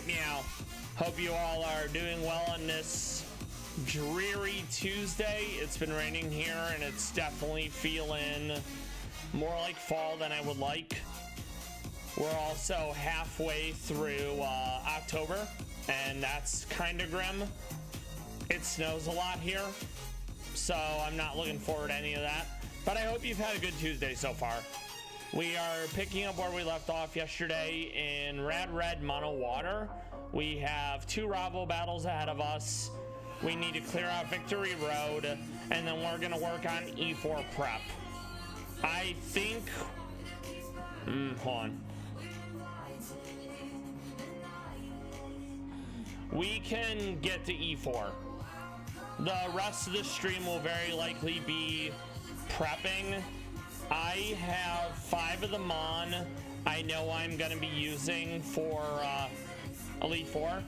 Meow. Hope you all are doing well on this dreary Tuesday. It's been raining here and it's definitely feeling more like fall than I would like. We're also halfway through October, and that's kind of grim. It snows a lot here, so I'm not looking forward to any of that. But I hope you've had a good Tuesday so far. We are picking up where we left off yesterday in Rad Red Mono Water. We have 2 rival battles ahead of us. We need to clear out Victory Road, and then we're going to work on E4 prep. I think... hold on. We can get to E4. The rest of the stream will very likely be prepping. I have 5 of the Mon I know I'm going to be using for Elite 4.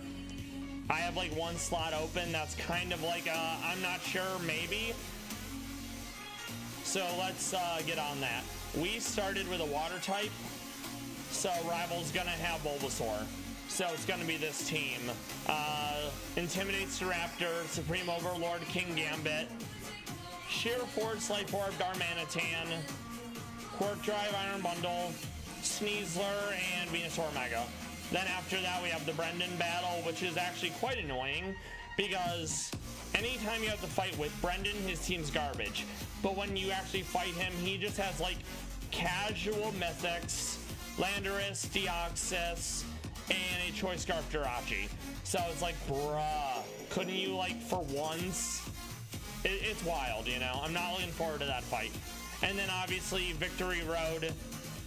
I have like 1 slot open. That's kind of like I'm not sure, maybe. So let's get on that. We started with a water type, so Rival's going to have Bulbasaur. So it's going to be this team. Intimidates the Raptor, Supreme Overlord, King Gambit, Sheer Forward, Slight Orb, Darmanitan, Quark Drive, Iron Bundle, Sneasler, and Venusaur Mega. Then after that, we have the Brendan battle, which is actually quite annoying because anytime you have to fight with Brendan, his team's garbage. But when you actually fight him, he just has like casual Mythics, Landorus, Deoxys, and a Choice Scarf Jirachi. So it's like, bruh, couldn't you like for once? It's wild, you know? I'm not looking forward to that fight. And then obviously Victory Road,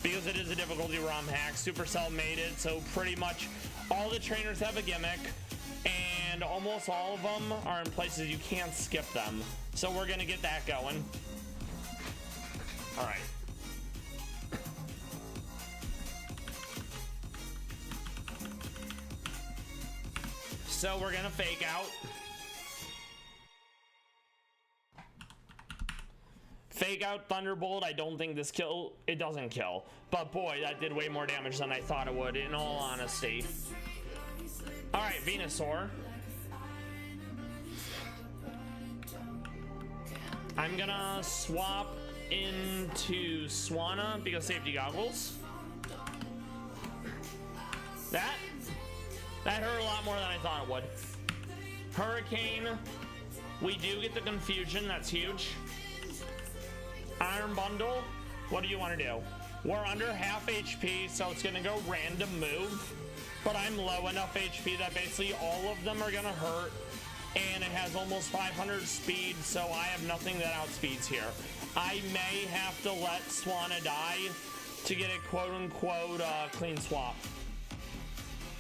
because it is a difficulty ROM hack. Supercell made it, so pretty much all the trainers have a gimmick, and almost all of them are in places you can't skip them. So we're gonna get that going. All right. So we're gonna fake out. Fake out Thunderbolt. I don't think this it doesn't kill. But boy, that did way more damage than I thought it would, in all honesty. Alright, Venusaur. I'm gonna swap into Swanna because safety goggles. That hurt a lot more than I thought it would. Hurricane. We do get the confusion. That's huge. Iron Bundle. What do you want to do? We're under half HP, so it's going to go random move. But I'm low enough HP that basically all of them are going to hurt. And it has almost 500 speed, so I have nothing that outspeeds here. I may have to let Swanna die to get a quote-unquote clean swap.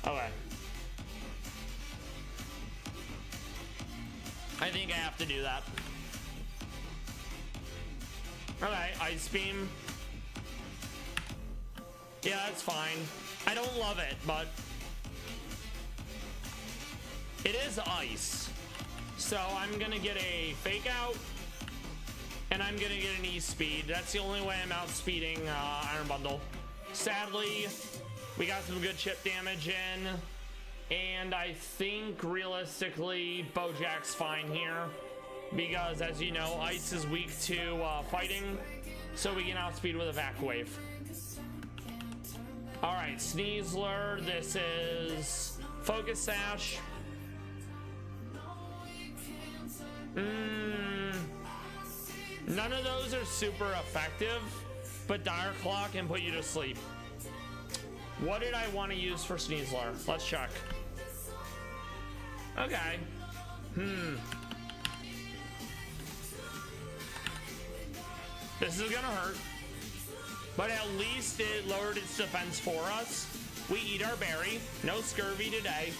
Okay. I think I have to do that. Okay, Ice Beam. Yeah, that's fine. I don't love it, but it is ice. So I'm gonna get a fake out, and I'm gonna get an E-Speed. That's the only way I'm outspeeding Iron Bundle. Sadly, we got some good chip damage in, and I think realistically Bojack's fine here. Because, as you know, Ice is weak to fighting, so we can outspeed with a Vac Wave. Alright, Sneasler, this is Focus Sash. None of those are super effective, but Dire Claw can put you to sleep. What did I want to use for Sneasler? Let's check. Okay. This is gonna hurt, but at least it lowered its defense for us. We eat our berry. No scurvy today.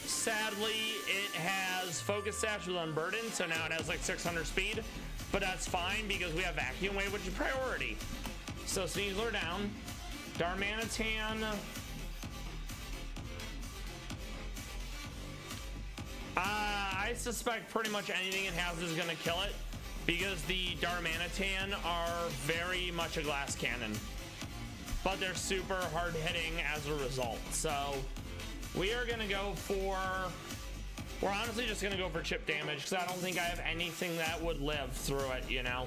Sadly, it has Focus Sash with Unburdened, so now it has like 600 speed, but that's fine because we have Vacuum Wave, which is priority. So Sneasler down. Darmanitan. I suspect pretty much anything it has is gonna kill it, because the Darmanitan are very much a glass cannon, but they're super hard hitting as a result. So We are gonna go for... We're honestly just gonna go for chip damage because I don't think I have anything that would live through it, you know?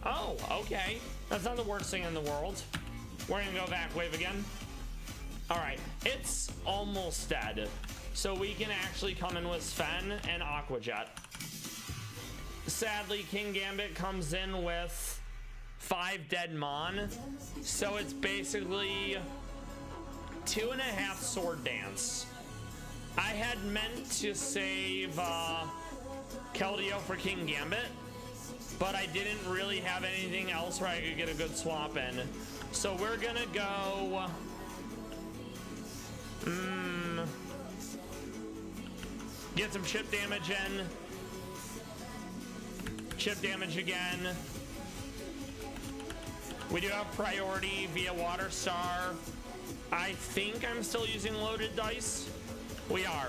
Oh, okay. That's not the worst thing in the world. We're gonna go back wave again. All right, it's almost dead. So we can actually come in with Sven and Aqua Jet. Sadly, King Gambit comes in with 5 dead Mon. So it's basically 2.5 Sword Dance. I had meant to save Keldeo for King Gambit, but I didn't really have anything else where I could get a good swap in. So we're gonna go... Get some chip damage in. Chip damage again. We do have priority via Water Star. I think I'm still using loaded dice. We are.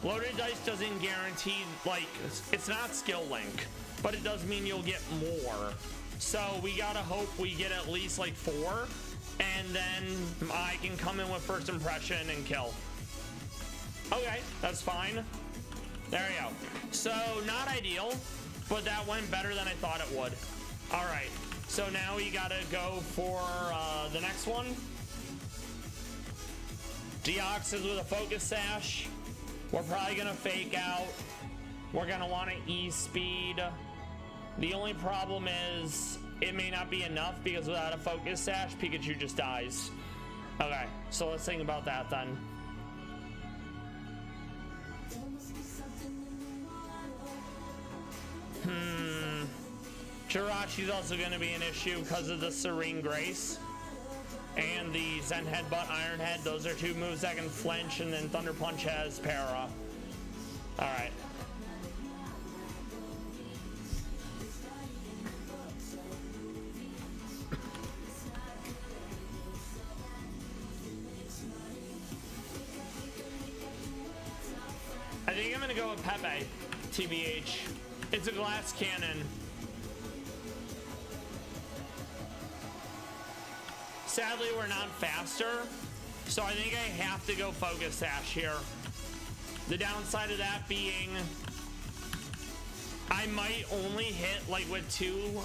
Loaded dice doesn't guarantee, like, it's not skill link, but it does mean you'll get more. So we gotta hope we get at least like 4, and then I can come in with first impression and kill. Okay, that's fine. There we go. So not ideal, but that went better than I thought it would. All right, so now we gotta go for the next one. Deoxys with a focus sash. We're probably gonna fake out. We're gonna want to E-speed. The only problem is it may not be enough because without a focus sash, Pikachu just dies. Okay, so let's think about that then. Jirachi's also going to be an issue because of the Serene Grace and the Zen Headbutt, Iron Head. Those are 2 moves that can flinch, and then Thunder Punch has para. All right. I think I'm going to go with Pepe, TBH. It's a glass cannon. Sadly, we're not faster, so I think I have to go Focus Sash here. The downside of that being I might only hit like with 2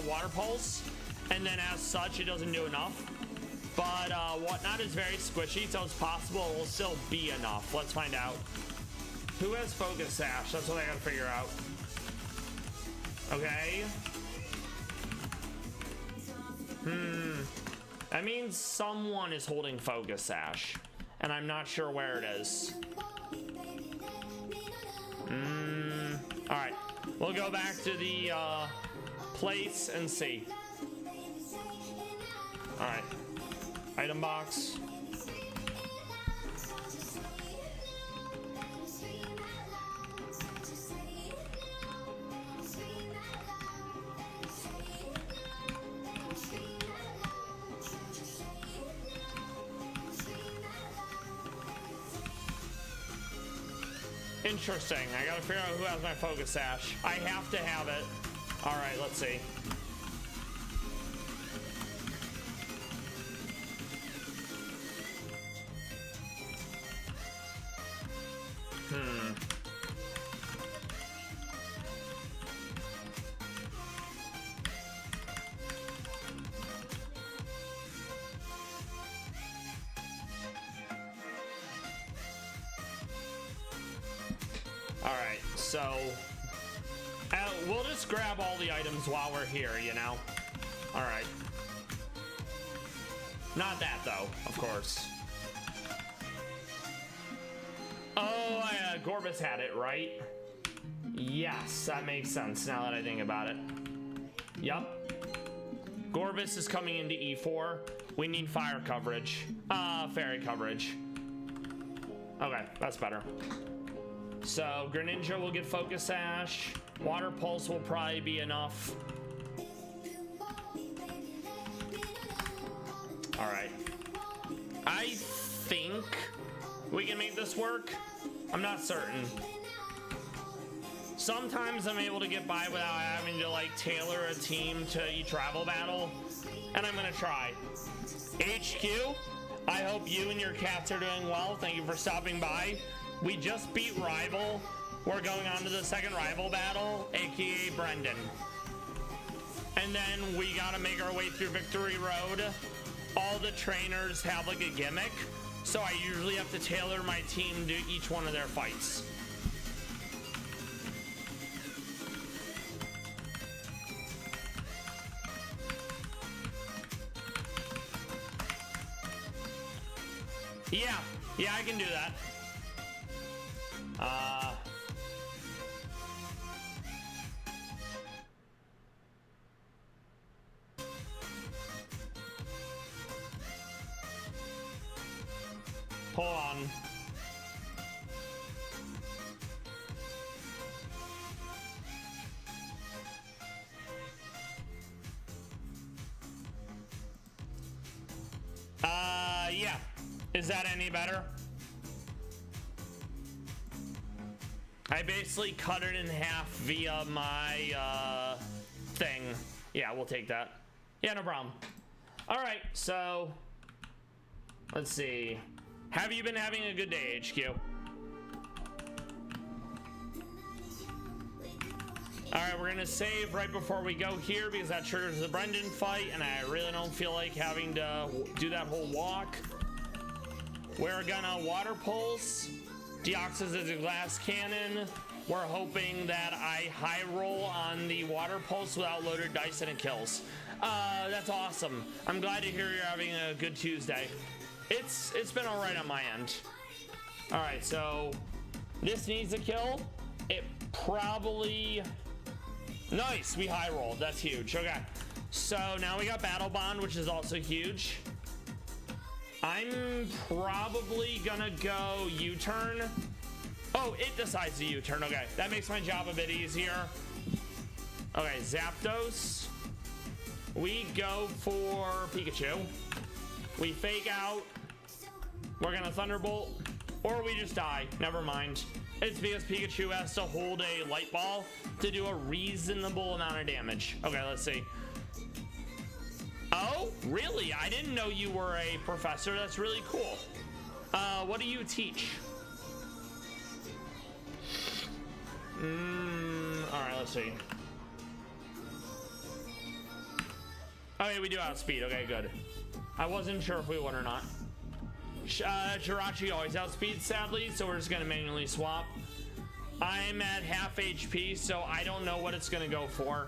Water Pulse, and then as such, it doesn't do enough. But Whatnot is very squishy, so it's possible it will still be enough. Let's find out. Who has Focus Sash? That's what I gotta figure out. Okay. That means someone is holding Focus Sash, and I'm not sure where it is. All right, we'll go back to the place and see. All right, item box. Interesting. I gotta figure out who has my Focus Sash. I have to have it. All right, let's see. Alright, so we'll just grab all the items while we're here, you know? Alright. Not that, though, of course. Oh, Gorbis had it, right? Yes, that makes sense now that I think about it. Yup. Gorbis is coming into E4. We need fire coverage. Fairy coverage. Okay, that's better. So Greninja will get Focus Sash. Water Pulse will probably be enough. All right. I think we can make this work. I'm not certain. Sometimes I'm able to get by without having to like tailor a team to each rival battle, and I'm gonna try. HQ, I hope you and your cats are doing well. Thank you for stopping by. We just beat Rival. We're going on to the second Rival battle, aka Brendan. And then we gotta make our way through Victory Road. All the trainers have like a gimmick, so I usually have to tailor my team to each one of their fights. Yeah, I can do that. Hold on. Yeah. Is that any better? I basically cut it in half via my thing. Yeah, we'll take that. Yeah, no problem. All right, so let's see. Have you been having a good day, HQ? All right, we're gonna save right before we go here because that triggers the Brendan fight, and I really don't feel like having to do that whole walk. We're gonna water pulse. Deoxys is a glass cannon. We're hoping that I high roll on the water pulse without loaded dice and it kills. That's awesome. I'm glad to hear you're having a good Tuesday. It's been all right on my end. All right, so this needs a kill. It probably... Nice, we high rolled. That's huge. Okay, so now we got Battle Bond, which is also huge. I'm probably gonna go U-turn. Oh, it decides to U-turn. Okay, that makes my job a bit easier. Okay, Zapdos. We go for Pikachu. We fake out. We're gonna Thunderbolt, or we just die. Never mind. It's because Pikachu has to hold a light ball to do a reasonable amount of damage. Okay, let's see. Oh, really? I didn't know you were a professor. That's really cool. What do you teach? All right, let's see. Okay, we do outspeed. Okay, good. I wasn't sure if we would or not. Jirachi always outspeeds, sadly, so we're just gonna manually swap. I'm at half HP, so I don't know what it's gonna go for.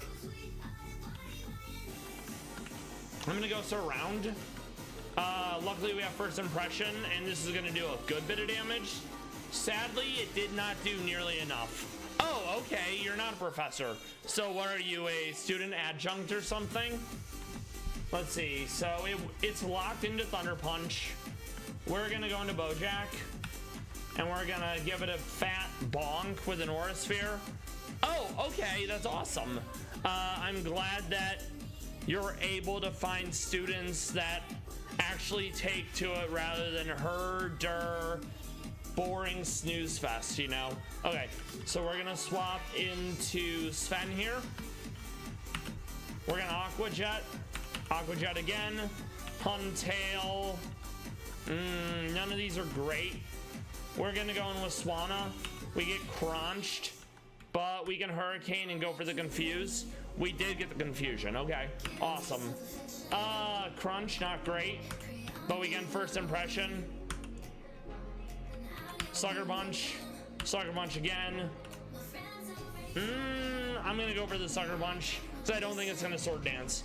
I'm gonna go surround. Luckily we have first impression, and this is gonna do a good bit of damage. Sadly, it did not do nearly enough. Oh, okay, you're not a professor. So what are you, a student adjunct or something? Let's see, so it's locked into Thunder Punch. We're gonna go into Bojack, and we're gonna give it a fat bonk with an Aura Sphere. Oh, okay, that's awesome. I'm glad that you're able to find students that actually take to it rather than her boring snooze fest, you know? Okay, so we're gonna swap into Sven here. We're gonna Aqua Jet again, Huntail. None of these are great. We're gonna go in with Swanna. We get crunched, but we can Hurricane and go for the Confuse. We did get the Confusion. Okay, awesome. Crunch, not great, but we get first impression. Sucker Punch again. I'm gonna go for the Sucker Punch because I don't think it's gonna Sword Dance.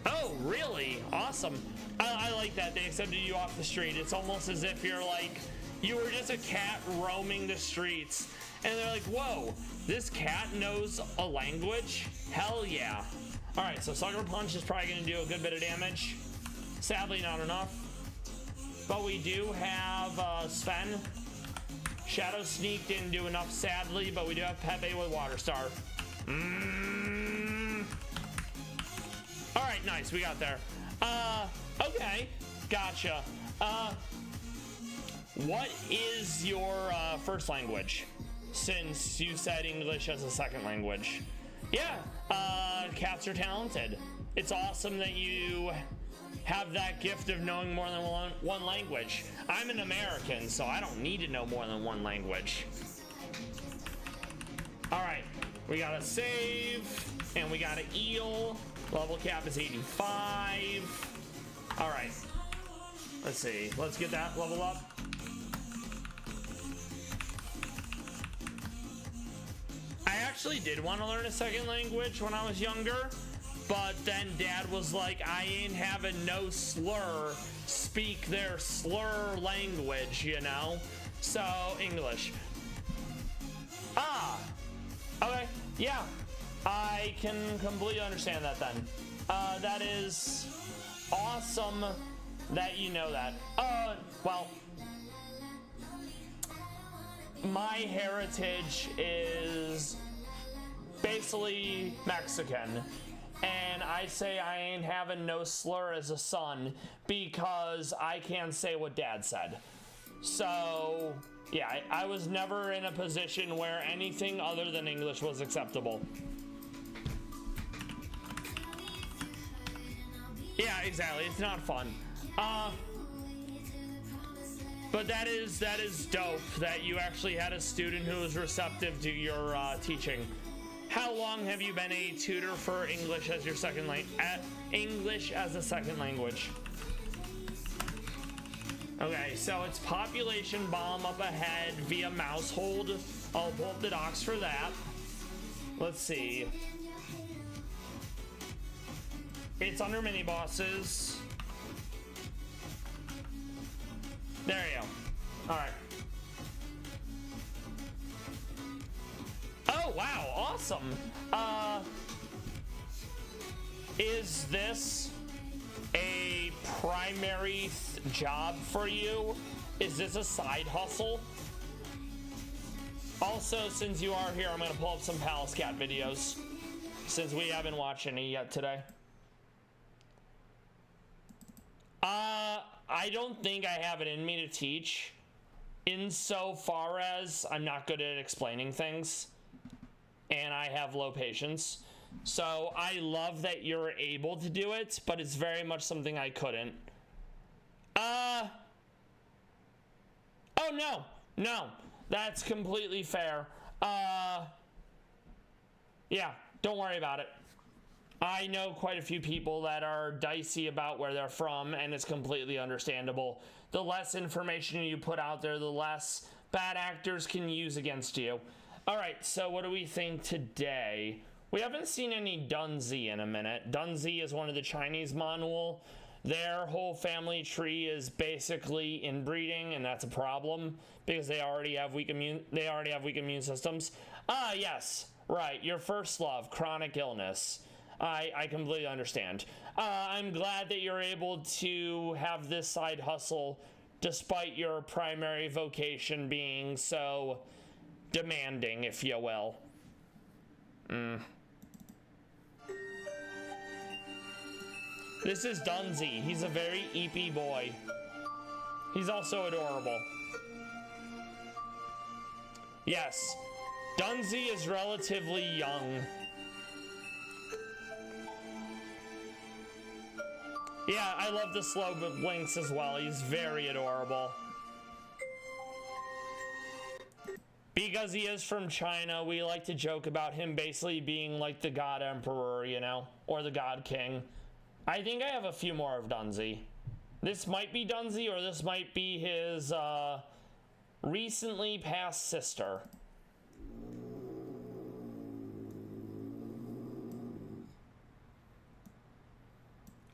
Oh, really? Awesome. I like that they accepted you off the street. It's almost as if you're like, you were just a cat roaming the streets, and they're like, whoa, this cat knows a language? Hell yeah. All right, so Sucker Punch is probably gonna do a good bit of damage. Sadly, not enough. But we do have Sven. Shadow Sneak didn't do enough, sadly, but we do have Pepe with Water Star. All right, nice, we got there. Okay, gotcha. What is your first language? Since you said English as a second language. Yeah, cats are talented. It's awesome that you have that gift of knowing more than one language. I'm an American, so I don't need to know more than one language. All right, we got a save, and we got an eel. Level cap is 85. All right, let's see. Let's get that level up. I actually did want to learn a second language when I was younger, but then Dad was like, I ain't having no slur, speak their slur language, you know? So, English. Ah, okay, yeah. I can completely understand that then. That is awesome that you know that. Well, my heritage is basically Mexican, and I say I ain't having no slur as a son because I can't say what Dad said. So, yeah, I was never in a position where anything other than English was acceptable. Yeah, exactly. It's not fun. But that is dope that you actually had a student who was receptive to your teaching. How long have you been a tutor for English as your second English as a second language? Okay, so it's population bomb up ahead via mouse hold. I'll pull up the docs for that. Let's see. It's under mini bosses. There you go. All right. Oh, wow. Awesome. Is this a primary job for you? Is this a side hustle? Also, since you are here, I'm going to pull up some Pallas Cat videos, since we haven't watched any yet today. I don't think I have it in me to teach, insofar as I'm not good at explaining things, and I have low patience. So I love that you're able to do it, but it's very much something I couldn't. Oh, no, that's completely fair. Yeah, don't worry about it. I know quite a few people that are dicey about where they're from, and it's completely understandable. The less information you put out there, the less bad actors can use against you. All right, so what do we think today? We haven't seen any Dunzi in a minute. Dunzi is one of the Chinese Meownwell. Their whole family tree is basically inbreeding, and that's a problem because they already have weak immune systems. Ah, yes, right. Your first love, chronic illness. I completely understand. I'm glad that you're able to have this side hustle despite your primary vocation being so demanding, if you will. This is Dunzi. He's a very eepy boy. He's also adorable. Yes, Dunzi is relatively young. Yeah, I love the slow blinks as well. He's very adorable. Because he is from China, we like to joke about him basically being like the God Emperor, you know, or the God King. I think I have a few more of Dunzi. This might be Dunzi, or this might be his recently passed sister.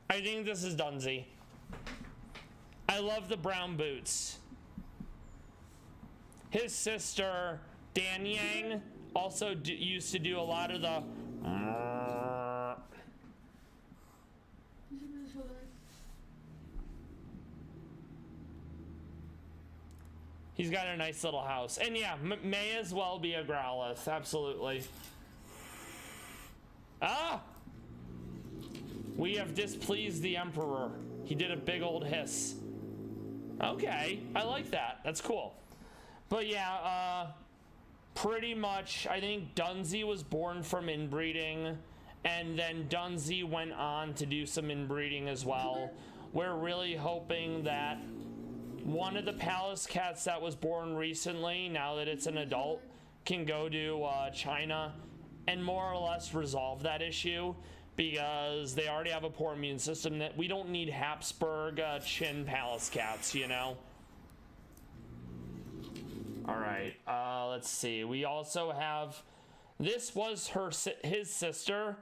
I think this is Dunzi. I love the brown boots. His sister, Dan Yang, also used to do a lot of the... He's got a nice little house. And yeah, may as well be a Growlithe, absolutely. Ah! We have displeased the Emperor. He did a big old hiss. Okay, I like that. That's cool. But yeah, pretty much, I think Dunzi was born from inbreeding, and then Dunzi went on to do some inbreeding as well. we're really hoping that one of the Pallas Cats that was born recently, now that it's an adult, can go to China and more or less resolve that issue, because they already have a poor immune system. That we don't need Habsburg chin Pallas Cats, you know. All right, let's see. We also have, this was his sister.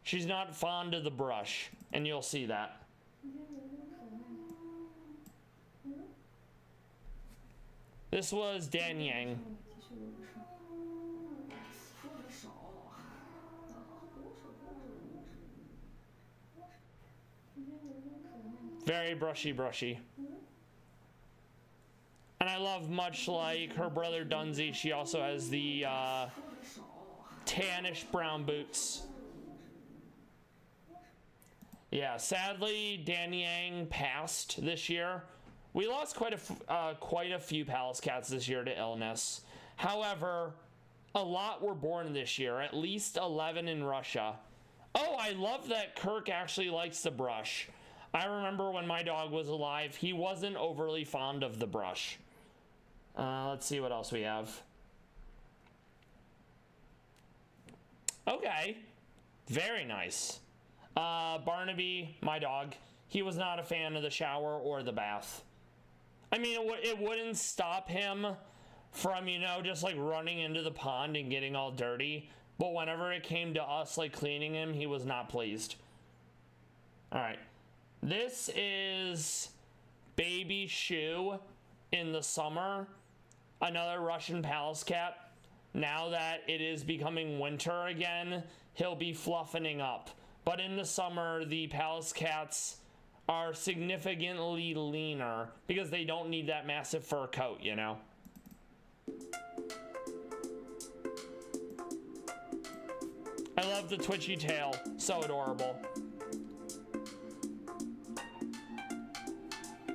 She's not fond of the brush, and you'll see that. This was Dan Yang. Very brushy. And I love, much like her brother Dunsey, she also has the tannish brown boots. Yeah, sadly, Dan Yang passed this year. We lost quite a few Pallas Cats this year to illness. However, a lot were born this year, at least 11 in Russia. Oh, I love that Kirk actually likes the brush. I remember when my dog was alive, he wasn't overly fond of the brush. Let's see what else we have. Okay, very nice. Barnaby, my dog, he was not a fan of the shower or the bath. I mean, it wouldn't stop him from, you know, just like running into the pond and getting all dirty. But whenever it came to us, like cleaning him, he was not pleased. All right. This is Baby Shoe in the summer. Another Russian Pallas Cat. Now that it is becoming winter again, he'll be fluffening up. But in the summer, the Pallas Cats are significantly leaner because they don't need that massive fur coat, you know? I love the twitchy tail. So adorable.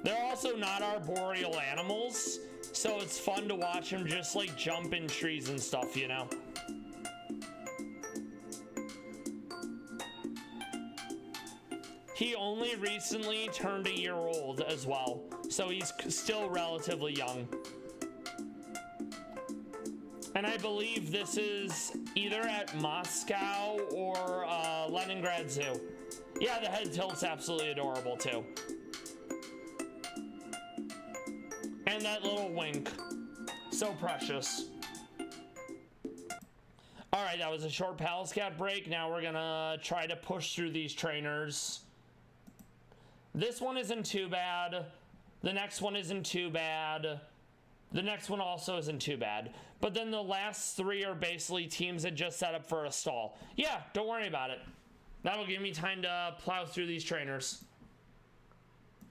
They're also not arboreal animals, so it's fun to watch them just like jump in trees and stuff, you know? He only recently turned a year old as well, so he's still relatively young. And I believe this is either at Moscow or Leningrad Zoo. Yeah, the head tilt's absolutely adorable too. And that little wink, so precious. All right, that was a short Pallas Cat break. Now we're gonna try to push through these trainers. This one isn't too bad. The next one isn't too bad. The next one also isn't too bad. But then the last three are basically teams that just set up for a stall. Yeah, don't worry about it. That'll give me time to plow through these trainers.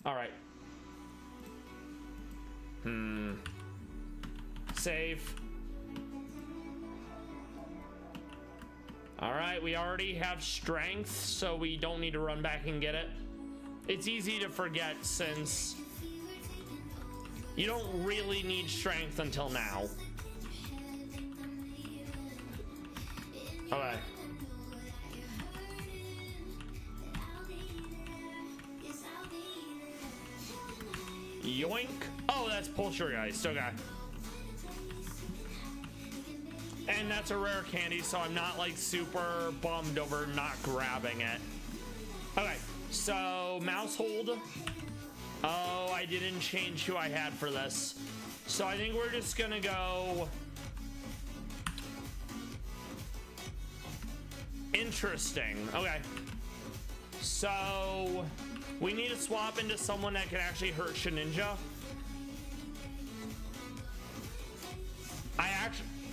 All right. Save. All right, we already have strength, so we don't need to run back and get it. It's easy to forget since you don't really need strength until now. Okay. Yoink. Oh, that's Poltergeist. Okay. And that's a rare candy, so I'm not like super bummed over not grabbing it. Okay. So, mouse hold. Oh, I didn't change who I had for this. So I think we're just gonna go... Interesting. Okay. So, we need to swap into someone that can actually hurt Shedinja.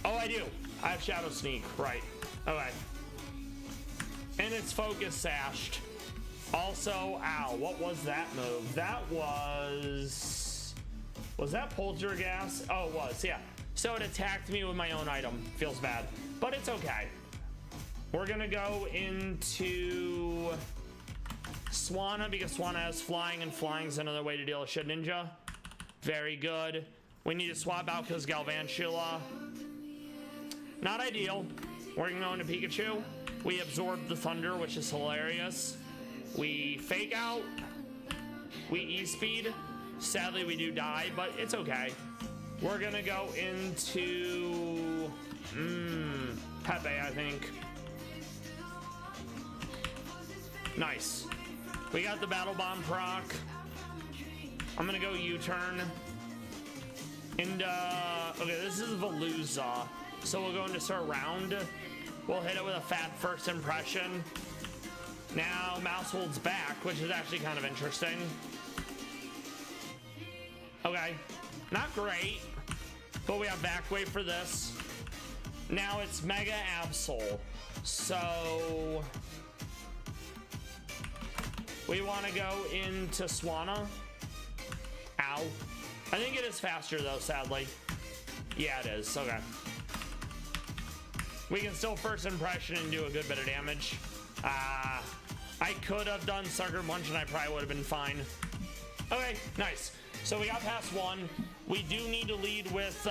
Oh, I do. I have Shadow Sneak. Right. Okay. And it's Focus Sashed. Also, ow, what was that move? That was that Poltergeist? Oh, it was, yeah. So it attacked me with my own item. Feels bad, but it's okay. We're gonna go into Swanna because Swanna has flying, and flying is another way to deal with Shedinja. Very good. We need to swap out because Galvantula. Not ideal. We're gonna go into Pikachu. We absorb the thunder, which is hilarious. We fake out. We E-speed. Sadly, we do die, but it's okay. We're gonna go into Pepe, I think. Nice. We got the Battle Bomb proc. I'm gonna go U-turn. And, okay, this is Veluza. So we'll go into Surround. We'll hit it with a fat first impression. Now, Mouse holds back, which is actually kind of interesting. Okay, not great, but we have back wave for this. Now it's Mega Absol. So we want to go into Swanna. Ow. I think it is faster though, sadly. Yeah, it is. Okay. We can still first impression and do a good bit of damage. I could have done Sucker Punch and I probably would have been fine. Okay, nice. So we got past one. We do need to lead with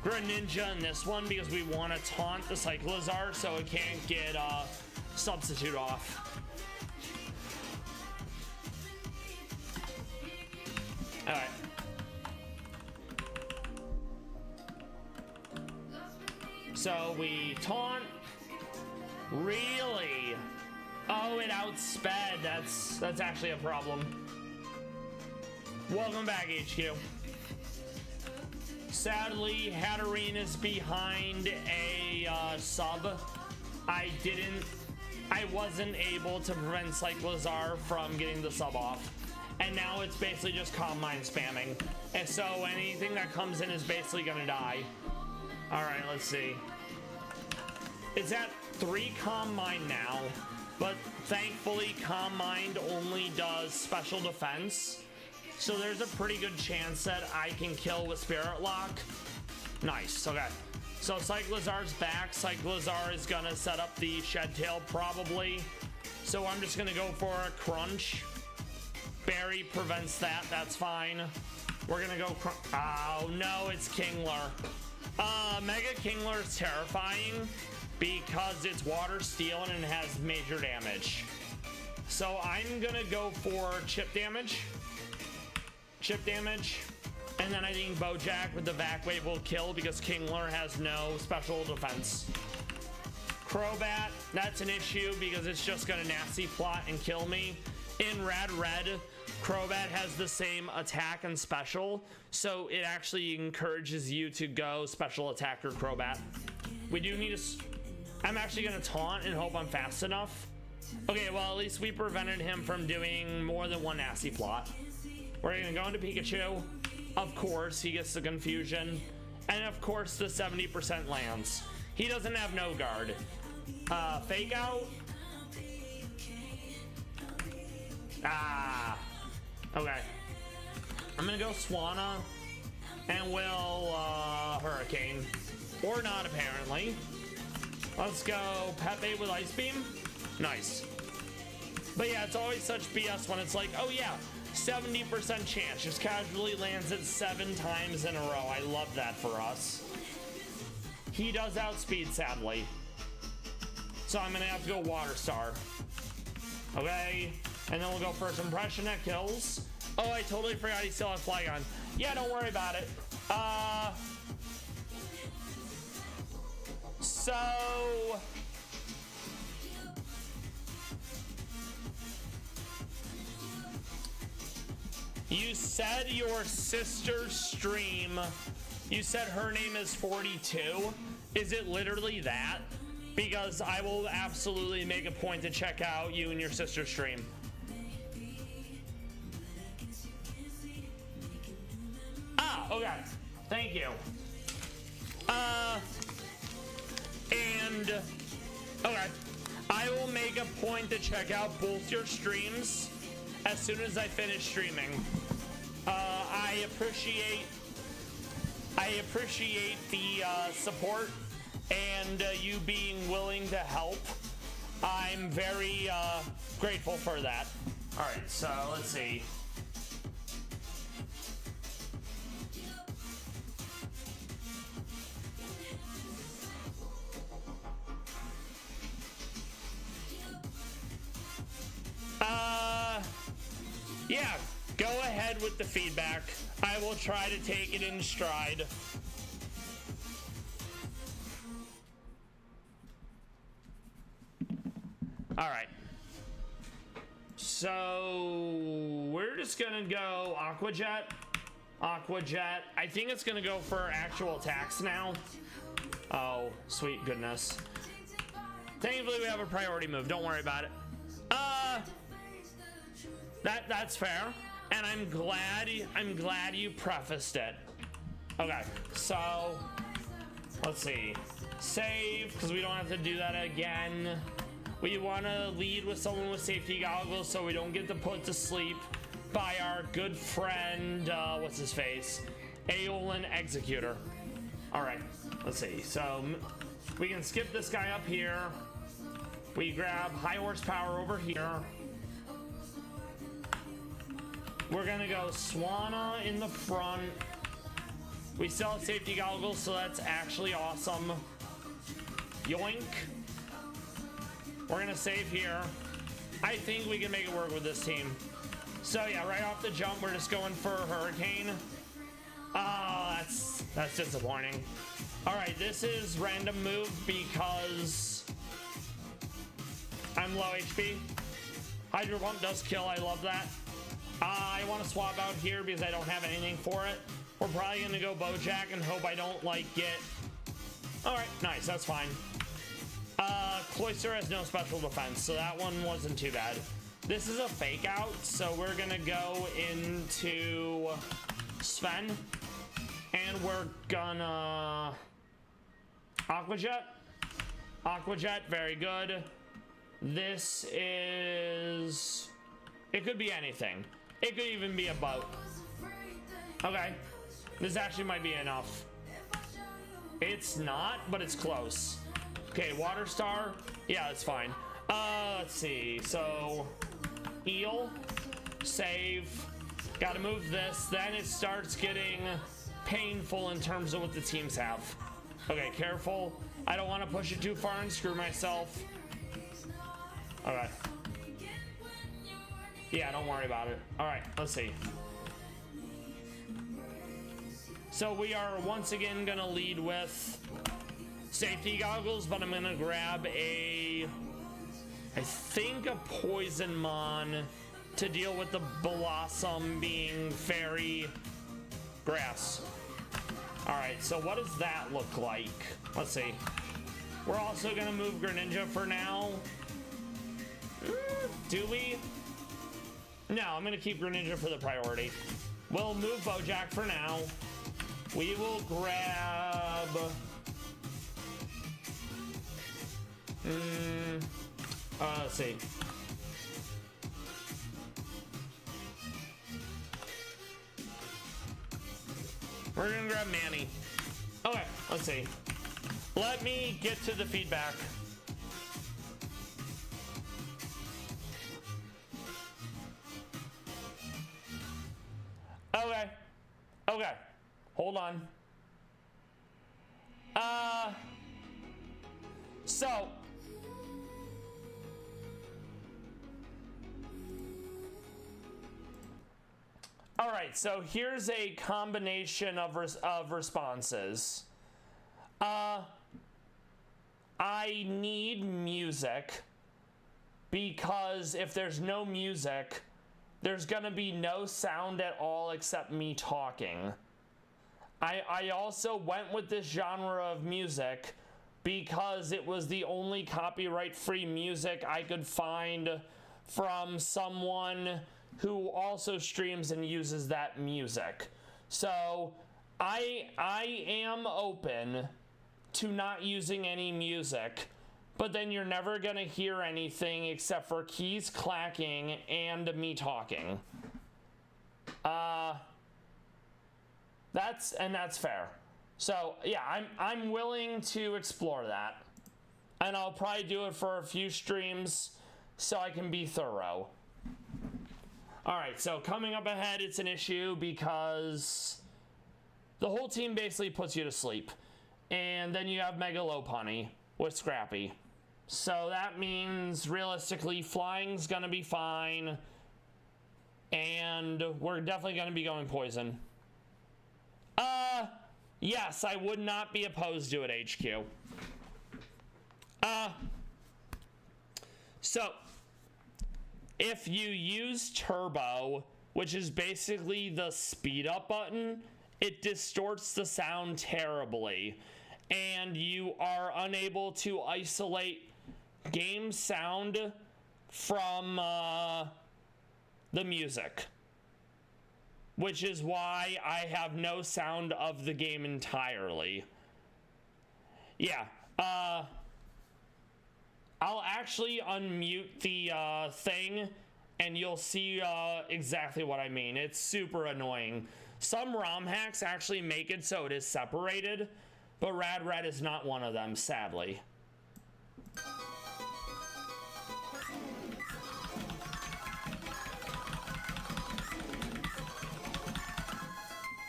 Greninja in this one because we want to taunt the Cyclizar so it can't get substitute off. Alright. So we taunt. Really? Oh, it outsped. That's actually a problem. Welcome back, HQ. Sadly, Hatterene is behind a sub. I wasn't able to prevent Cyclizar from getting the sub off. And now it's basically just Calm Mind spamming. And so anything that comes in is basically gonna die. Alright, let's see. It's at 3 Calm Mind now. But thankfully, Calm Mind only does special defense. So there's a pretty good chance that I can kill with Spirit Lock. Nice, okay. So Cyclizar's back. Cyclizar is gonna set up the Shed Tail probably. So I'm just gonna go for a Crunch. Barry prevents that, that's fine. We're gonna go, oh no, it's Kingler. Mega Kingler is terrifying because it's water steel and it has major damage. So I'm gonna go for chip damage. And then I think Bojack with the back wave will kill because Kingler has no special defense. Crobat, that's an issue because it's just gonna nasty plot and kill me. In Red, Crobat has the same attack and special, so it actually encourages you to go special attacker Crobat. We do need I'm actually gonna taunt and hope I'm fast enough. Okay, well at least we prevented him from doing more than one nasty plot. We're gonna go into Pikachu. Of course, he gets the confusion. And of course, the 70% lands. He doesn't have no guard. Fake out. Okay. I'm gonna go Swanna. And we'll, Hurricane. Or not, apparently. Let's go Pepe with Ice Beam. Nice. But yeah, it's always such BS when it's like, oh yeah, 70% chance, just casually lands it 7 times in a row. I love that for us. He does outspeed, sadly. So I'm gonna have to go Water Star. Okay, and then we'll go First Impression, that kills. Oh, I totally forgot he still had Flygon. Yeah, don't worry about it. So... You said your sister's stream, you said her name is 42. Is it literally that? Because I will absolutely make a point to check out you and your sister's stream. Okay. Thank you. Okay. I will make a point to check out both your streams as soon as I finish streaming. I appreciate the support and you being willing to help. I'm very grateful for that. All right, so let's see. yeah, go ahead with the feedback. I will try to take it in stride. All right. So we're just gonna go Aquajet. Aquajet. I think it's gonna go for actual attacks now. Oh, sweet goodness. Thankfully, we have a priority move. Don't worry about it. That's fair, and I'm glad you prefaced it. Okay, so let's see. Save, because we don't have to do that again. We want to lead with someone with safety goggles so we don't get to put to sleep by our good friend, what's his face? Aeolin Executor. All right, let's see. So we can skip this guy up here. We grab high horsepower over here. We're gonna go Swanna in the front. We still have safety goggles, so that's actually awesome. Yoink. We're gonna save here. I think we can make it work with this team. So yeah, right off the jump, we're just going for Hurricane. That's disappointing. All right, this is random move because I'm low HP. Hydro Pump does kill, I love that. I want to swap out here because I don't have anything for it. We're probably gonna go Bojack and hope I don't like get. All right, nice, that's fine. Cloyster has no special defense, so that one wasn't too bad. This is a fake out, so we're gonna go into Sven, and we're gonna Aquajet. Aquajet, very good. This is, it could be anything. It could even be a boat. Okay, this actually might be enough. It's not, but it's close. Okay, Water Star. Yeah, that's fine. Let's see. So, Eel, save. Gotta move this. Then it starts getting painful in terms of what the teams have. Okay, careful. I don't want to push it too far and screw myself. Okay. Yeah, don't worry about it. All right, let's see. So we are once again gonna lead with safety goggles, but I'm gonna grab I think a Poison Mon to deal with the Blossom being fairy grass. All right, so what does that look like? Let's see. We're also gonna move Greninja for now. Do we? No, I'm gonna keep Greninja for the priority. We'll move Bojack for now. We will grab... let's see. We're gonna grab Manny. Okay, let's see. Let me get to the feedback. Okay. Okay. Hold on. So all right, so here's a combination of responses. I need music because if there's no music, there's gonna be no sound at all except me talking. I also went with this genre of music because it was the only copyright-free music I could find from someone who also streams and uses that music. So I am open to not using any music, but then you're never gonna hear anything except for keys clacking and me talking. That's fair. So yeah, I'm willing to explore that, and I'll probably do it for a few streams so I can be thorough. All right, so coming up ahead, it's an issue because the whole team basically puts you to sleep, and then you have Mega Lopunny with Scrappy. So that means realistically, flying's gonna be fine, and we're definitely going to be going poison. Yes, I would not be opposed to it, HQ. So, if you use turbo, which is basically the speed up button, it distorts the sound terribly, and you are unable to isolate game sound from the music, which is why I have no sound of the game entirely. Yeah, I'll actually unmute the thing, and you'll see exactly what I mean. It's super annoying. Some ROM hacks actually make it so it is separated, but Rad Red is not one of them, sadly.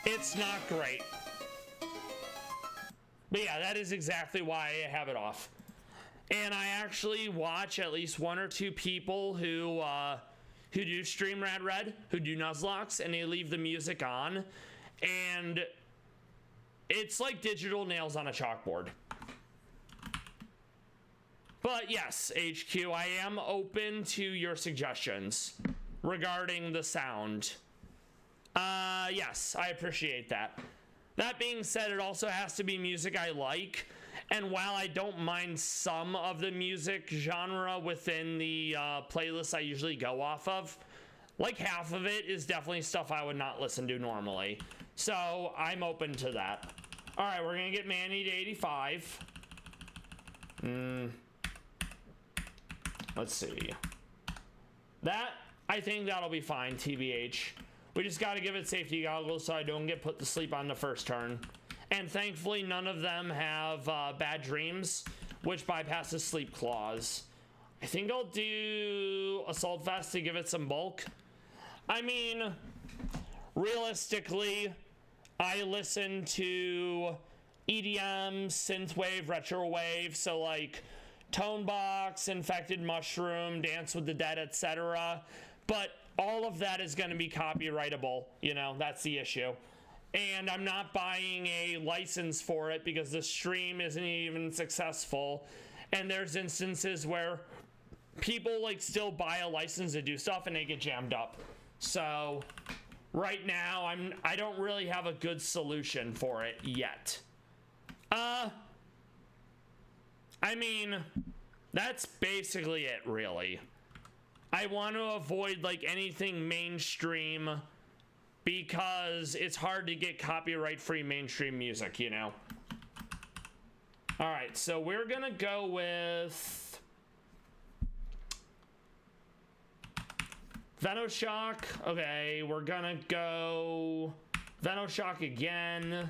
It's not great. But yeah, that is exactly why I have it off. And I actually watch at least one or two people who do stream Rad Red, who do Nuzlocke, and they leave the music on, and it's like digital nails on a chalkboard. But yes, HQ, I am open to your suggestions regarding the sound. Yes, I appreciate that. That being said, it also has to be music I like. And while I don't mind some of the music genre within the playlist I usually go off of, like half of it is definitely stuff I would not listen to normally. So I'm open to that. All right, we're going to get Manny to 85. Let's see. That, I think that'll be fine, TBH. We just got to give it safety goggles so I don't get put to sleep on the first turn. And thankfully, none of them have bad dreams, which bypasses sleep claws. I think I'll do Assault Vest to give it some bulk. I mean, realistically, I listen to EDM, synthwave, retrowave, so like Tonebox, Infected Mushroom, Dance with the Dead, etc. But all of that is going to be copyrightable, you know, that's the issue. And I'm not buying a license for it because the stream isn't even successful. And there's instances where people like still buy a license to do stuff and they get jammed up. So right now I don't really have a good solution for it yet. I mean, that's basically it, really. I want to avoid like anything mainstream because it's hard to get copyright-free mainstream music, you know? All right, so we're gonna go with Venoshock. Okay, we're gonna go Venoshock again.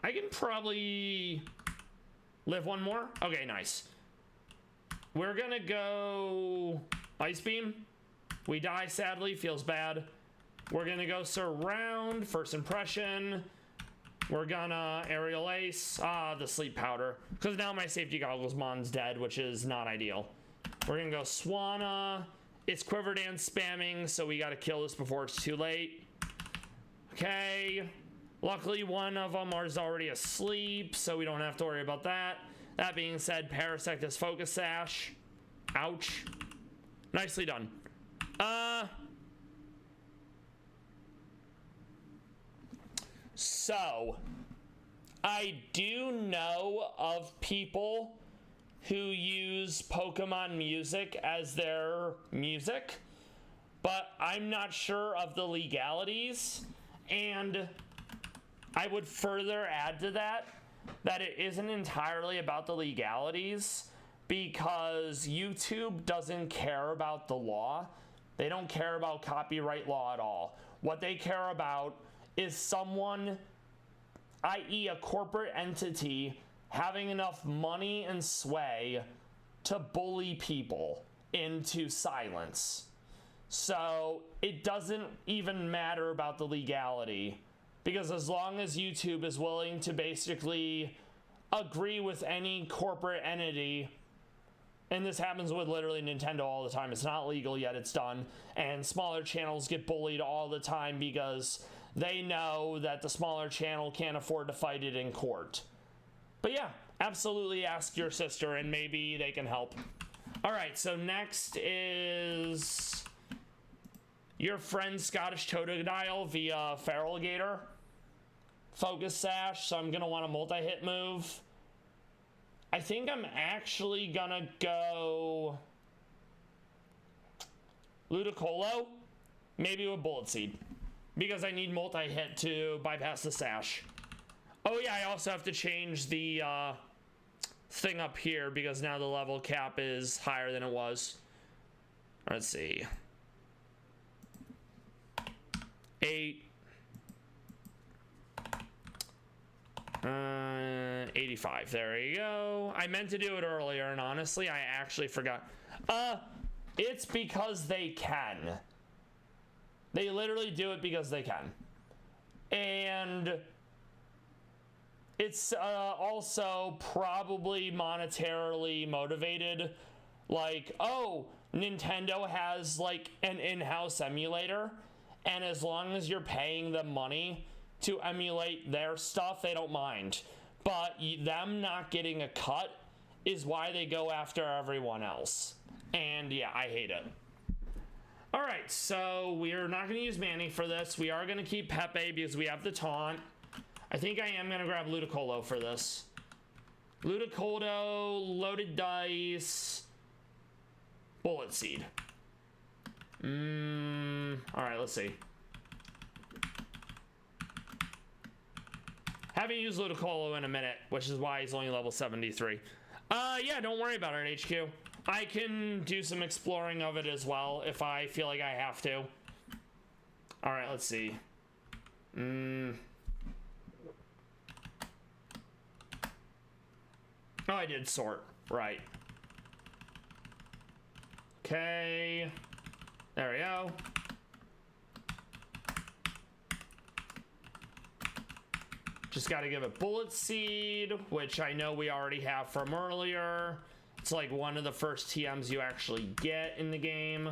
I can probably live one more. Okay, nice. We're gonna go Ice Beam. We die, sadly, feels bad. We're gonna go Surround, first impression. We're gonna Aerial Ace, the Sleep Powder. Because now my Safety Goggles mon's dead, which is not ideal. We're gonna go Swanna. It's Quiver Dance spamming, so we gotta kill this before it's too late. Okay. Luckily, one of them is already asleep, so we don't have to worry about that. That being said, Parasectus Focus Sash. Ouch. Nicely done. So, I do know of people who use Pokemon music as their music, but I'm not sure of the legalities, and I would further add to that it isn't entirely about the legalities, because YouTube doesn't care about the law. They don't care about copyright law at all. What they care about is someone, i.e. a corporate entity, having enough money and sway to bully people into silence. So it doesn't even matter about the legality, because as long as YouTube is willing to basically agree with any corporate entity And this happens with literally Nintendo all the time. It's not legal yet, it's done. And smaller channels get bullied all the time because they know that the smaller channel can't afford to fight it in court. But yeah, absolutely ask your sister and maybe they can help. All right, so next is your friend Scottish Totodile via Feral Gator. Focus Sash, so I'm gonna want a multi-hit move. I think I'm actually gonna go Ludicolo, maybe with Bullet Seed, because I need multi-hit to bypass the Sash. Oh yeah, I also have to change the thing up here because now the level cap is higher than it was. Let's see. 8. 85. There you go. I meant to do it earlier, and honestly, I actually forgot. It's because they can. They literally do it because they can. And it's also probably monetarily motivated. Like, oh, Nintendo has like an in-house emulator, and as long as you're paying them money to emulate their stuff, they don't mind. But them not getting a cut is why they go after everyone else. And yeah, I hate it. All right, so we're not going to use Manny for this. We are going to keep Pepe because we have the taunt. I think I am going to grab Ludicolo for this. Ludicolo, loaded dice, Bullet Seed. All right, let's see. Haven't used Ludicolo in a minute, which is why he's only level 73. Yeah, don't worry about it, HQ. I can do some exploring of it as well if I feel like I have to. All right, let's see. Oh, I did sort. Right. Okay. There we go. Just got to give it Bullet Seed, which I know we already have from earlier. It's like one of the first TMs you actually get in the game.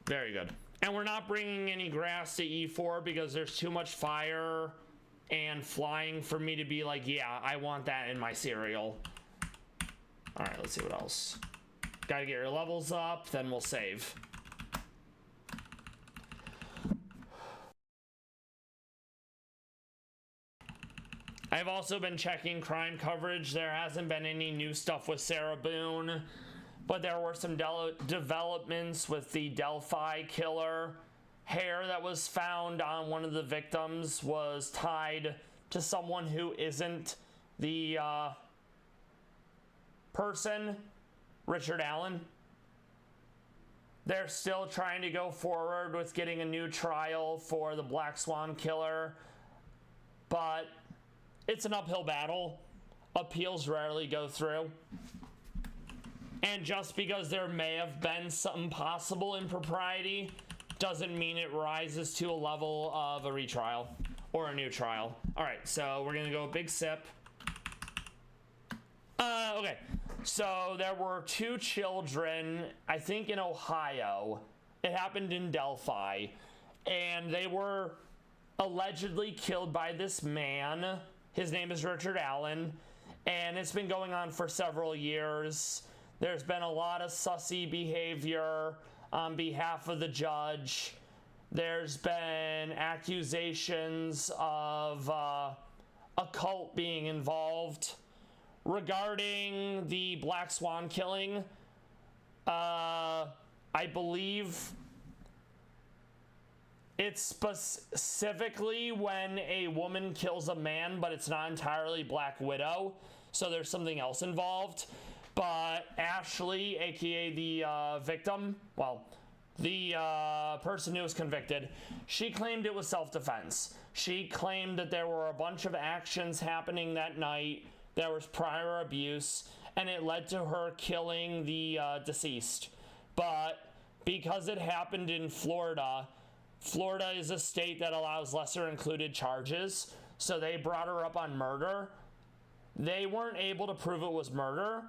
Very good. And we're not bringing any grass to E4 because there's too much fire and flying for me to be like, yeah, I want that in my cereal. All right, let's see what else. Got to get your levels up, then we'll save. I've also been checking crime coverage. There hasn't been any new stuff with Sarah Boone, but there were some developments with the Delphi killer. Hair that was found on one of the victims was tied to someone who isn't the person, Richard Allen. They're still trying to go forward with getting a new trial for the Black Swan killer, but it's an uphill battle. Appeals rarely go through. And just because there may have been some possible impropriety doesn't mean it rises to a level of a retrial or a new trial. All right, so we're gonna go big sip. Okay, so there were 2 children, I think in Ohio. It happened in Delphi, and they were allegedly killed by this man. His name is Richard Allen, and it's been going on for several years. There's been a lot of sussy behavior on behalf of the judge. There's been accusations of a cult being involved. Regarding the Black Swan killing, I believe it's specifically when a woman kills a man, but it's not entirely Black Widow, so there's something else involved. But Ashley, aka the victim, well, the person who was convicted, she claimed it was self-defense. She claimed that there were a bunch of actions happening that night, there was prior abuse, and it led to her killing the deceased. But because it happened in Florida, Florida is a state that allows lesser included charges, so they brought her up on murder. they weren't able to prove it was murder,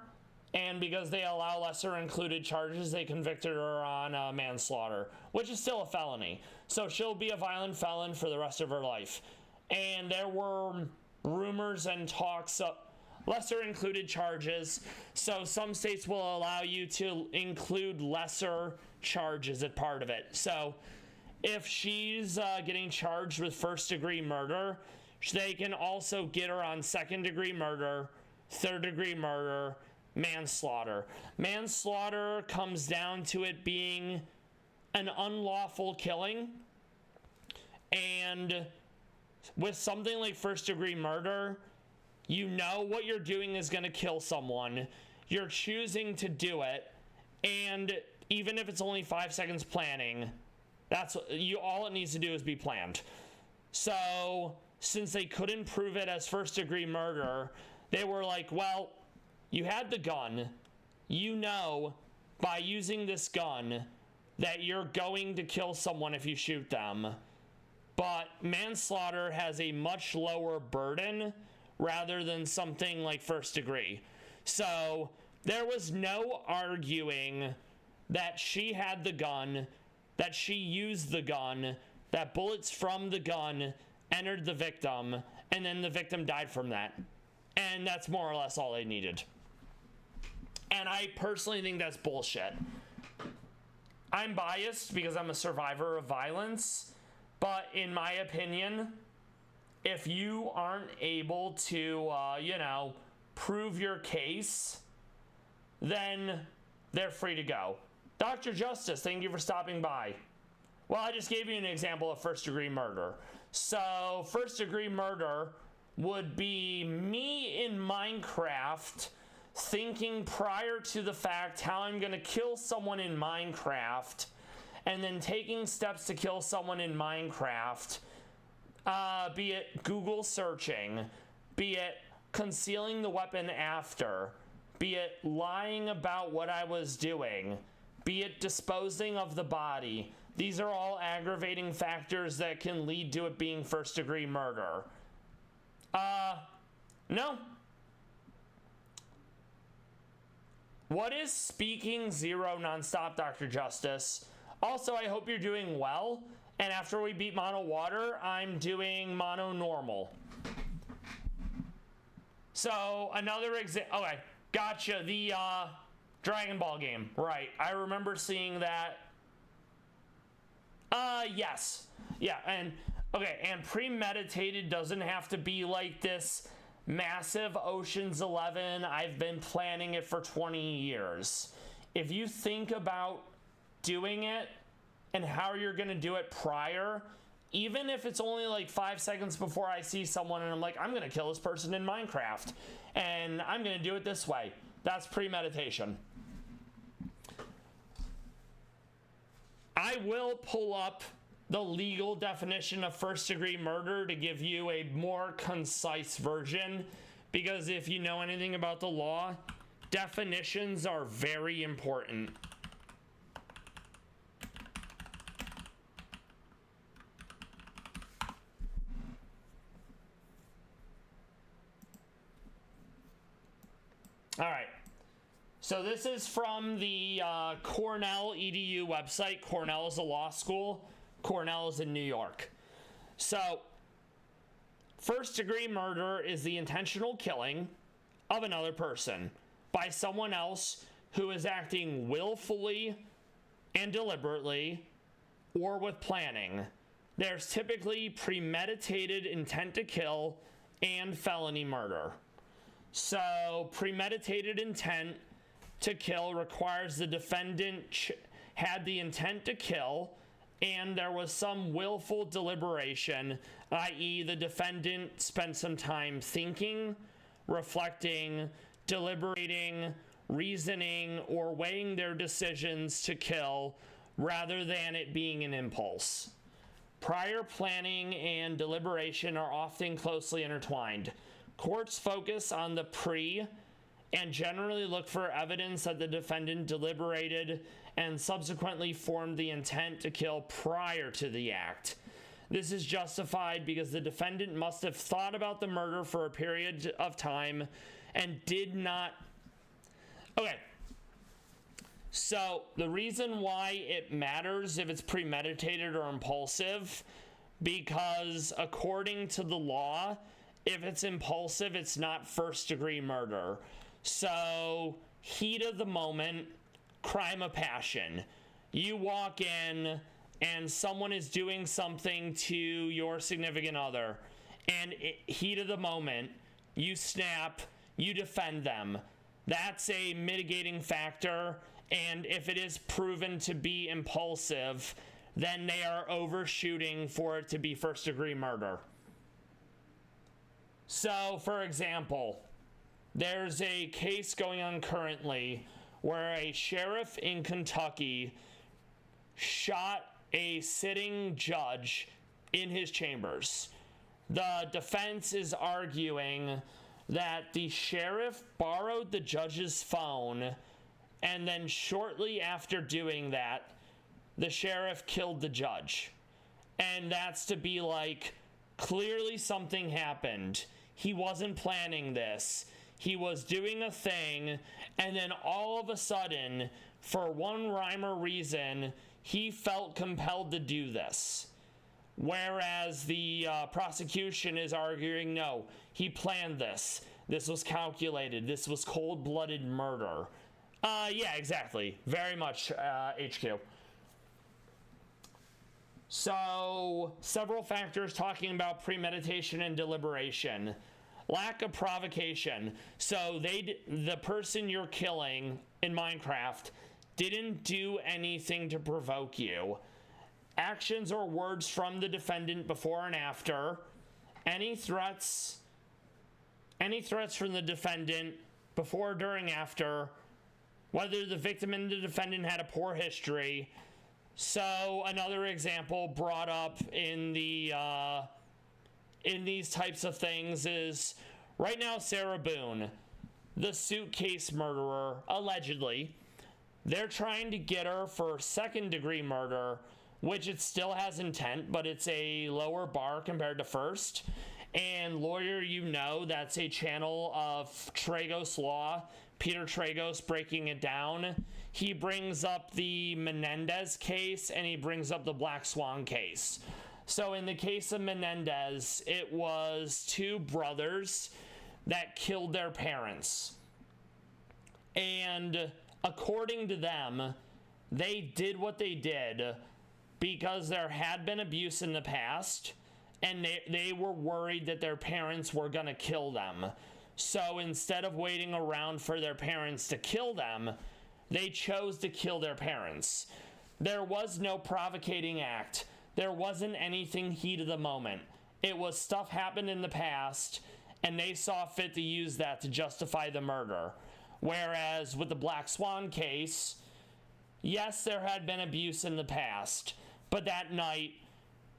and because they allow lesser included charges, they convicted her on manslaughter, which is still a felony. So she'll be a violent felon for the rest of her life. And there were rumors and talks of lesser included charges. So some states will allow you to include lesser charges as part of it. So if she's getting charged with first-degree murder, they can also get her on second-degree murder, third-degree murder, manslaughter. Manslaughter comes down to it being an unlawful killing, and with something like first-degree murder, you know what you're doing is going to kill someone. You're choosing to do it, and even if it's only 5 seconds planning, all it needs to do is be planned. So since they couldn't prove it as first-degree murder, they were like, well, you had the gun. You know by using this gun that you're going to kill someone if you shoot them. But manslaughter has a much lower burden rather than something like first degree. So there was no arguing that she had the gun, that she used the gun, that bullets from the gun entered the victim, and then the victim died from that. And that's more or less all they needed. And I personally think that's bullshit. I'm biased because I'm a survivor of violence, but in my opinion, if you aren't able to, prove your case, then they're free to go. Dr. Justice, thank you for stopping by. Well, I just gave you an example of first-degree murder. So, first-degree murder would be me in Minecraft thinking prior to the fact how I'm going to kill someone in Minecraft, and then taking steps to kill someone in Minecraft, be it Google searching, be it concealing the weapon after, be it lying about what I was doing, be it disposing of the body. These are all aggravating factors that can lead to it being first-degree murder. No. What is speaking zero nonstop, Dr. Justice? Also, I hope you're doing well. And after we beat mono water, I'm doing mono normal. So another example. Okay, gotcha. The Dragon Ball game, right? I remember seeing that. Yes, yeah, and okay, and premeditated doesn't have to be like this massive Ocean's 11. I've been planning it for 20 years. If you think about doing it and how you're gonna do it prior, even if it's only like 5 seconds before I see someone and I'm like, I'm gonna kill this person in Minecraft and I'm gonna do it this way, that's premeditation. I will pull up the legal definition of first-degree murder to give you a more concise version, because if you know anything about the law, definitions are very important. All right. So this is from the Cornell EDU website. Cornell is a law school. Cornell is in New York. So, first-degree murder is the intentional killing of another person by someone else who is acting willfully and deliberately or with planning. There's typically premeditated intent to kill and felony murder. So, premeditated intent to kill requires the defendant had the intent to kill and there was some willful deliberation, i.e. the defendant spent some time thinking, reflecting, deliberating, reasoning, or weighing their decisions to kill rather than it being an impulse. Prior planning and deliberation are often closely intertwined. Courts focus on the pre and generally look for evidence that the defendant deliberated and subsequently formed the intent to kill prior to the act. This is justified because the defendant must have thought about the murder for a period of time and did not. Okay. So the reason why it matters if it's premeditated or impulsive, because according to the law, if it's impulsive, it's not first-degree murder. So heat of the moment, crime of passion. You walk in and someone is doing something to your significant other, and heat of the moment, you snap, you defend them. That's a mitigating factor, and if it is proven to be impulsive, then they are overshooting for it to be first-degree murder. So, for example, there's a case going on currently where a sheriff in Kentucky shot a sitting judge in his chambers. The defense is arguing that the sheriff borrowed the judge's phone, and then shortly after doing that, the sheriff killed the judge. And that's to be like, clearly something happened. He wasn't planning this. He was doing a thing, and then all of a sudden, for one rhyme or reason, he felt compelled to do this. Whereas the prosecution is arguing, no, he planned this. This was calculated. This was cold-blooded murder. Yeah, exactly. Very much HQ. So, several factors talking about premeditation and deliberation. Lack of provocation. So, the person you're killing in Minecraft didn't do anything to provoke you. Actions or words from the defendant before and after. Any threats from the defendant before, during, after. Whether the victim and the defendant had a poor history. So another example brought up in these types of things is right now Sarah Boone, the suitcase murderer, allegedly. They're trying to get her for second-degree murder, which it still has intent, but it's a lower bar compared to first. And lawyer, you know, that's a channel of Tragos Law, Peter Tragos breaking it down. He brings up the Menendez case, and he brings up the Black Swan case. So in the case of Menendez, it was two brothers that killed their parents. And according to them, they did what they did because there had been abuse in the past, and they were worried that their parents were going to kill them. So instead of waiting around for their parents to kill them, they chose to kill their parents. There was no provocating act. There wasn't anything heat of the moment. It was stuff happened in the past, and they saw fit to use that to justify the murder. Whereas with the Black Swan case, yes, there had been abuse in the past, but that night,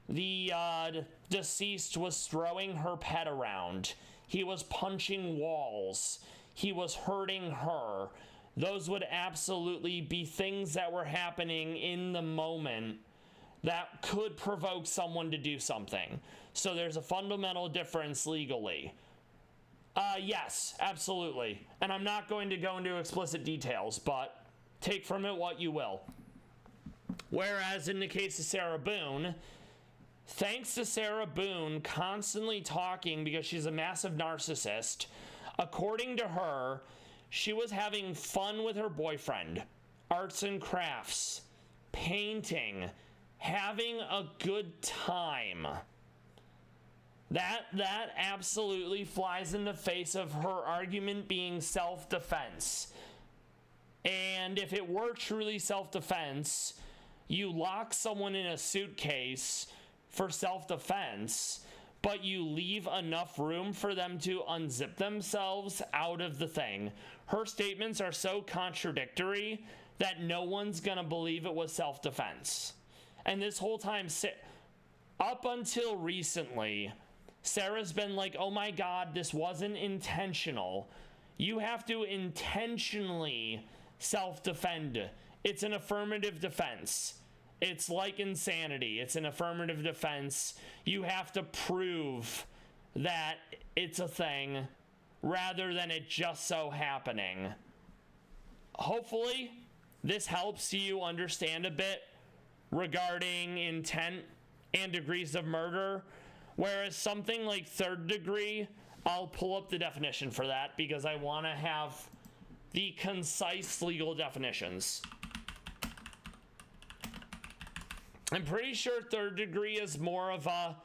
the deceased was throwing her pet around. He was punching walls. He was hurting her. Those would absolutely be things that were happening in the moment that could provoke someone to do something. So there's a fundamental difference legally. Yes, absolutely. And I'm not going to go into explicit details, but take from it what you will. Whereas in the case of Sarah Boone, thanks to Sarah Boone constantly talking because she's a massive narcissist, according to her, she was having fun with her boyfriend, arts and crafts, painting, having a good time. That absolutely flies in the face of her argument being self-defense. And if it were truly self-defense, you lock someone in a suitcase for self-defense, but you leave enough room for them to unzip themselves out of the thing. Her statements are so contradictory that no one's gonna believe it was self-defense. And this whole time, up until recently, Sarah's been like, oh my God, this wasn't intentional. You have to intentionally self-defend. It's an affirmative defense. it's like insanity. It's an affirmative defense. You have to prove that it's a thing rather than it just so happening. Hopefully, this helps you understand a bit regarding intent and degrees of murder. Whereas something like third degree, I'll pull up the definition for that because I want to have the concise legal definitions. I'm pretty sure third degree is more of a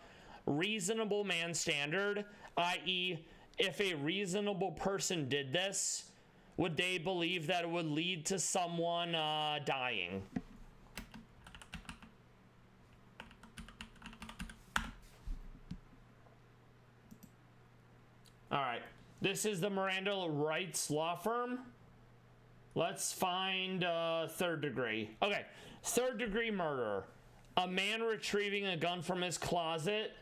reasonable man standard, i.e., if a reasonable person did this, would they believe that it would lead to someone dying? All right, this is the Miranda Rights law firm. Let's find third degree. Okay, third degree murder. A man retrieving a gun from his closet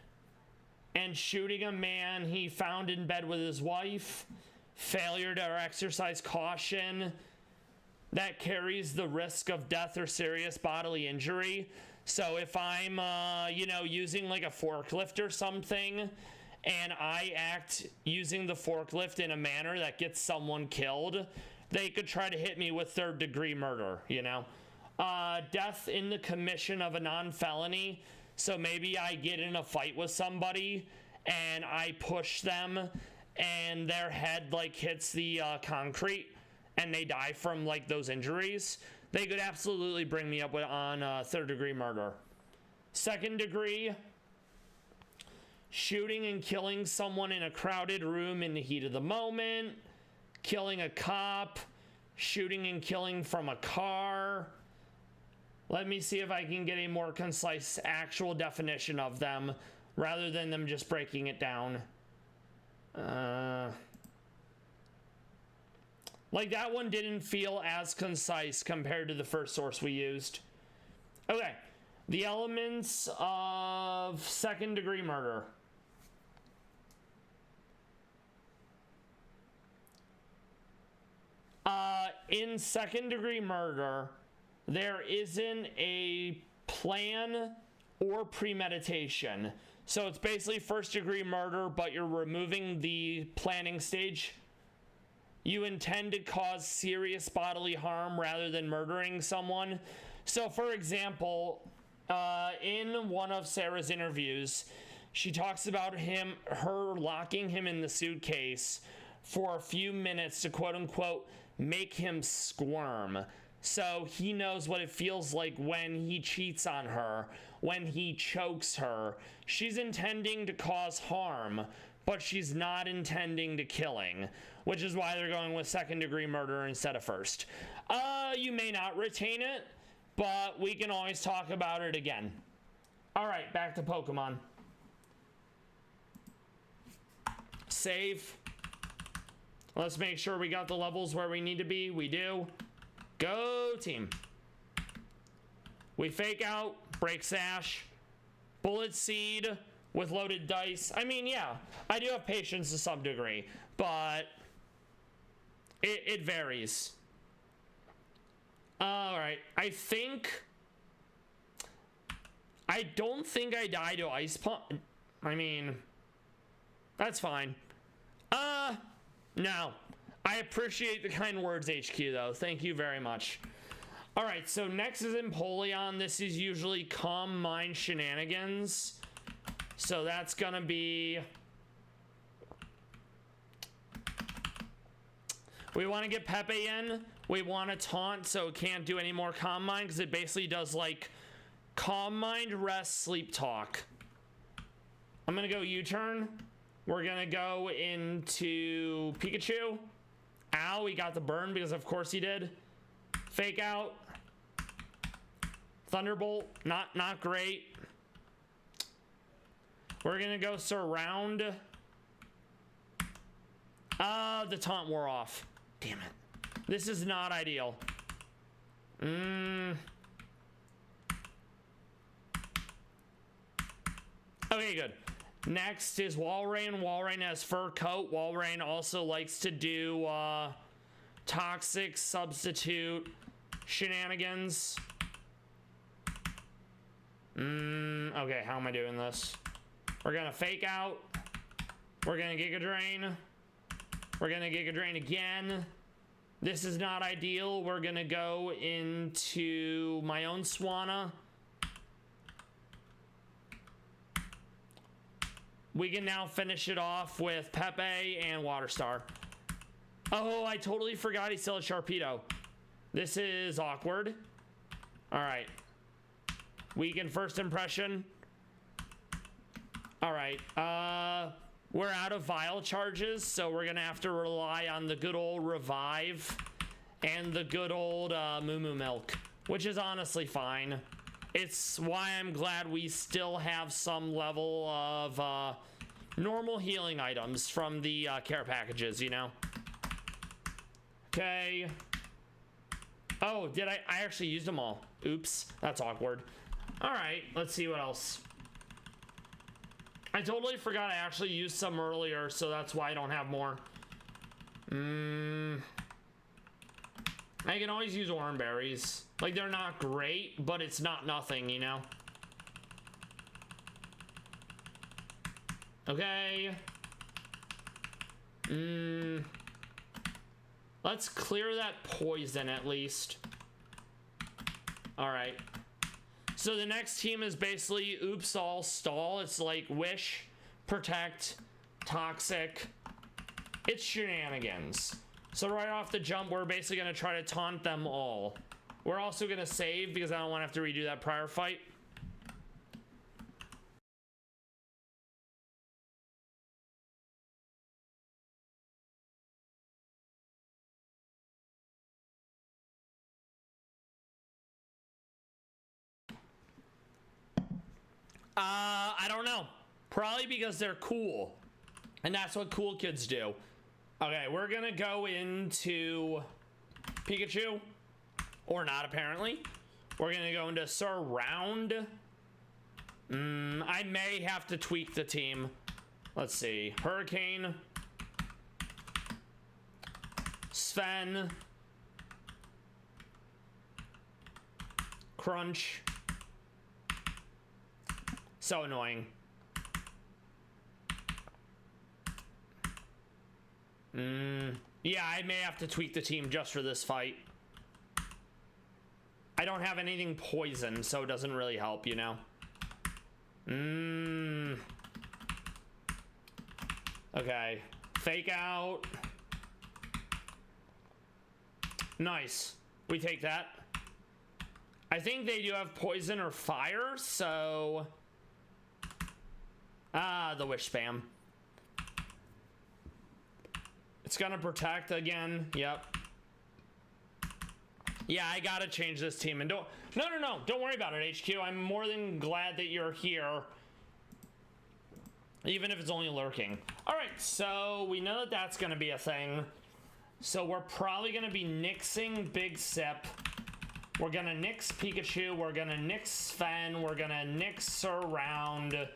and shooting a man he found in bed with his wife. Failure to exercise caution that carries the risk of death or serious bodily injury. So if I'm, using like a forklift or something, and I act using the forklift in a manner that gets someone killed, they could try to hit me with third degree murder, Death in the commission of a non-felony. So maybe I get in a fight with somebody and I push them and their head like hits the concrete and they die from like those injuries. They could absolutely bring me up on third degree murder. Second degree, shooting and killing someone in a crowded room in the heat of the moment, killing a cop, shooting and killing from a car. Let me see if I can get a more concise actual definition of them rather than them just breaking it down. Like that one didn't feel as concise compared to the first source we used. Okay, the elements of second degree murder. In second degree murder, there isn't a plan or premeditation. So it's basically first degree murder, but you're removing the planning stage. You intend to cause serious bodily harm rather than murdering someone. So for example, in one of Sarah's interviews, she talks about her locking him in the suitcase for a few minutes to quote unquote make him squirm. So he knows what it feels like when he cheats on her, when he chokes her. She's intending to cause harm, but she's not intending to killing, which is why they're going with second degree murder instead of first. You may not retain it, but we can always talk about it again. All right, back to Pokemon. Save. Let's make sure we got the levels where we need to be. We do. Go team. We fake out, break sash, bullet seed with loaded dice. I mean, yeah, I do have patience to some degree, but it varies. All right, I don't think I die to ice pump. I mean, that's fine. No. I appreciate the kind words, HQ, though. Thank you very much. All right, so next is Empoleon. This is usually Calm Mind Shenanigans. So that's going to be... We want to get Pepe in. We want to taunt so it can't do any more Calm Mind because it basically does, like, Calm Mind, Rest, Sleep Talk. I'm going to go U-turn. We're going to go into Pikachu. Ow, he got the burn because of course he did. Fake out. Thunderbolt, not great. We're gonna go surround. The taunt wore off. Damn it. This is not ideal. Okay, good. Next is Walrein. Walrein has fur coat. Walrein also likes to do toxic substitute shenanigans. Okay, how am I doing this? We're gonna fake out. We're gonna Giga Drain. We're gonna Giga Drain again. This is not ideal. We're gonna go into my own Swanna. We can now finish it off with Pepe and Water Star. Oh, I totally forgot he still has Sharpedo. This is awkward. All right. Weaken first impression. All right. We're out of Vile charges, so we're gonna have to rely on the good old Revive and the good old Moo Moo Milk, which is honestly fine. It's why I'm glad we still have some level of normal healing items from the care packages, you know? Okay. Oh, did I actually used them all. Oops, that's awkward. All right, let's see what else. I totally forgot I actually used some earlier, so that's why I don't have more. I can always use Oran Berries. Like, they're not great, but it's not nothing, you know? Okay. Let's clear that poison at least. All right. So the next team is basically Oops All Stall. It's like Wish, Protect, Toxic. It's shenanigans. So right off the jump, we're basically going to try to taunt them all. We're also going to save because I don't want to have to redo that prior fight. I don't know. Probably because they're cool. And that's what cool kids do. Okay, we're going to go into Pikachu. Or not, apparently. We're going to go into Surround. I may have to tweak the team. Let's see. Hurricane. Sven. Crunch. So annoying. Yeah, I may have to tweak the team just for this fight. I don't have anything poison, so it doesn't really help, you know? Okay. Fake out. Nice. We take that. I think they do have poison or fire, so... the wish spam. It's gonna protect again. Yep. Yeah, I gotta change this team. And don't... No. Don't worry about it, HQ. I'm more than glad that you're here. Even if it's only lurking. Alright, so we know that that's gonna be a thing. So we're probably gonna be nixing Big Sip. We're gonna nix Pikachu. We're gonna nix Sven. We're gonna nix Surround.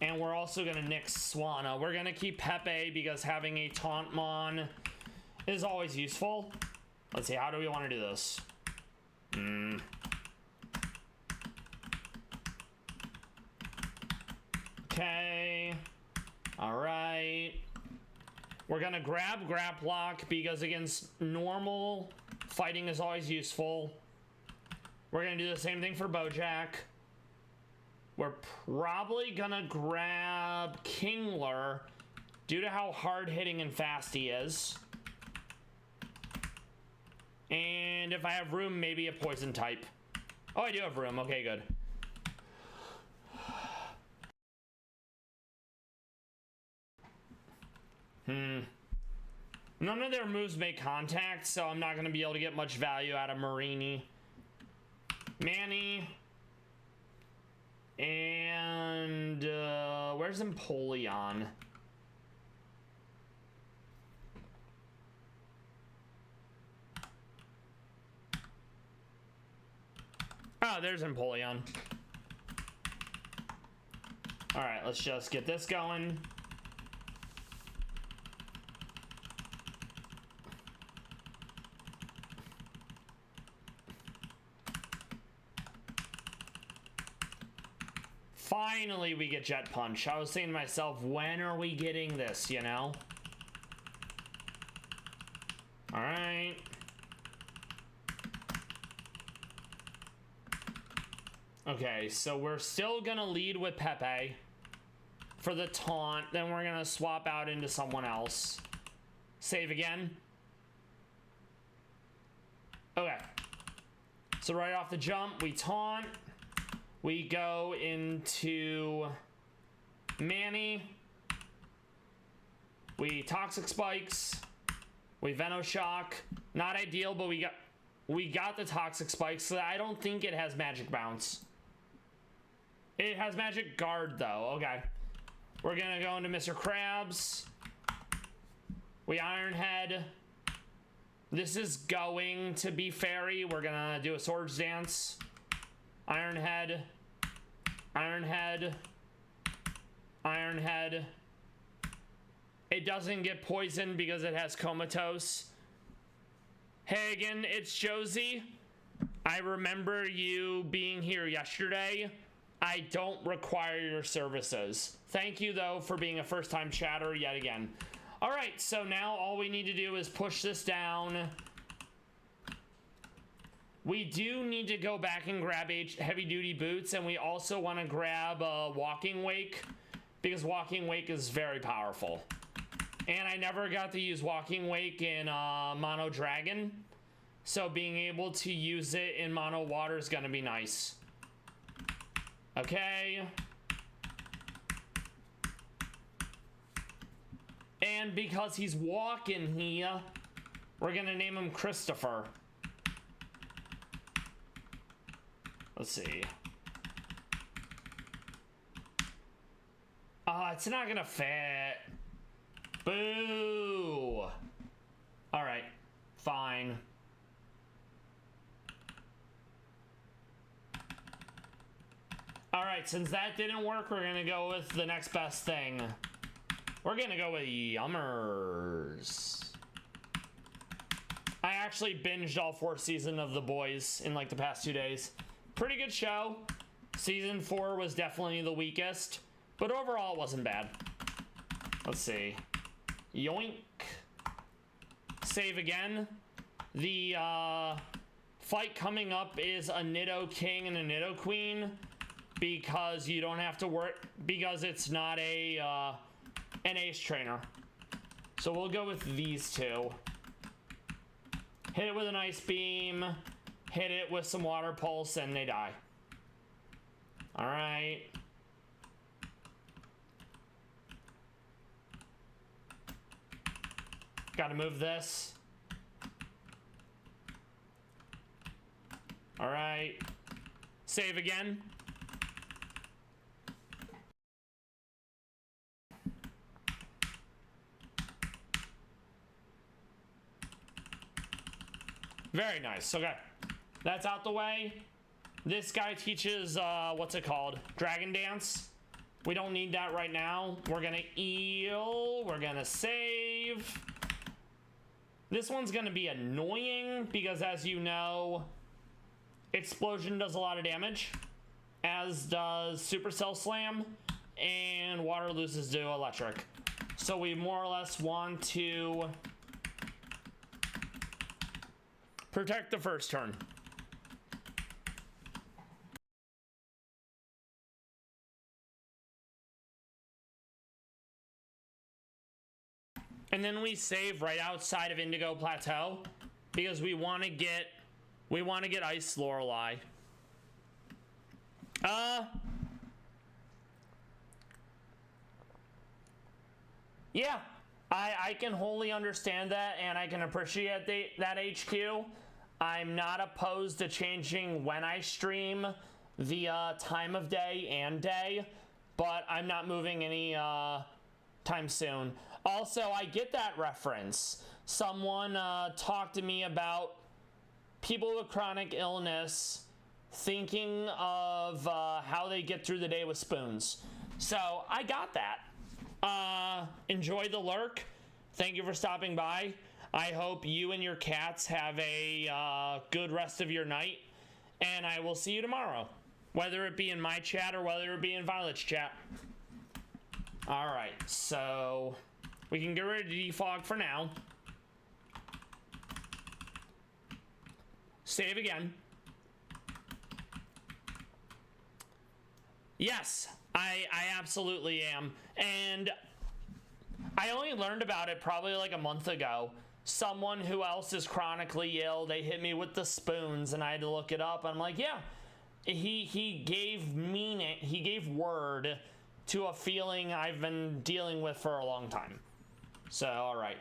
And we're also gonna nix Swanna. We're gonna keep Pepe because having a Tauntmon is always useful. Let's see, how do we want to do this? Okay. Alright. We're gonna grab Graplock because against normal, fighting is always useful. We're gonna do the same thing for Bojack. We're probably gonna grab Kingler due to how hard-hitting and fast he is. And if I have room, maybe a poison type. Oh, I do have room. Okay, good. None of their moves make contact, so I'm not gonna be able to get much value out of Marini. Manny. And where's Empoleon? Oh, there's Empoleon. All right, let's just get this going. Finally, we get Jet Punch. I was saying to myself, when are we getting this, you know? All right. Okay, so we're still gonna lead with Pepe for the taunt. Then we're gonna swap out into someone else. Save again. Okay. So right off the jump, we taunt. We go into Manny. We Toxic Spikes. We Venoshock. Not ideal, but we got the Toxic Spikes. So I don't think it has Magic Bounce. It has Magic Guard though. Okay. We're gonna go into Mr. Krabs. We Iron Head. This is going to be Fairy. We're gonna do a Swords Dance. Iron Head. Iron Head. Iron Head. It doesn't get poisoned because it has Comatose. Hey again, it's Josie. I remember you being here yesterday. I don't require your services. Thank you though for being a first-time chatter yet again. All right, so now all we need to do is push this down. We do need to go back and grab heavy-duty boots, and we also want to grab Walking Wake because Walking Wake is very powerful. And I never got to use Walking Wake in Mono Dragon, so being able to use it in Mono Water is going to be nice. Okay. And because he's walking here, we're gonna name him Christopher. Let's see. It's not gonna fit. Boo! Alright, fine. Alright, since that didn't work, we're gonna go with the next best thing. We're gonna go with Yummers. I actually binged all 4 seasons of The Boys in like the past 2 days. Pretty good show. Season 4 was definitely the weakest, but overall it wasn't bad. Let's see. Yoink. Save again. The fight coming up is a Nido King and a Nido Queen because you don't have to work, because it's not a an ace trainer. So we'll go with these two. Hit it with an ice beam, hit it with some water pulse, and they die. All right. Gotta move this. All right. Save again. Very nice. Okay, that's out the way. This guy teaches what's it called, Dragon Dance. We don't need that right now. We're gonna heal, we're gonna save. This one's gonna be annoying because, as you know, Explosion does a lot of damage, as does Supercell Slam, and Water loses to Electric. So we more or less want to protect the first turn. And then we save right outside of Indigo Plateau because we want to get Ice Lorelei. Yeah, I can wholly understand that, and I can appreciate that HQ. I'm not opposed to changing when I stream the time of day and day, but I'm not moving any time soon. Also, I get that reference. Someone talked to me about people with chronic illness thinking of how they get through the day with spoons. So I got that. Enjoy the lurk. Thank you for stopping by. I hope you and your cats have a good rest of your night, and I will see you tomorrow. whether it be in my chat or whether it be in Violet's chat. All right, so we can get rid of defog for now. Save again. Yes, I absolutely am. And I only learned about it probably like a month ago. Someone who else is chronically ill, they hit me with the spoons and I had to look it up. I'm like, yeah, he gave word to a feeling I've been dealing with for a long time. So, all right.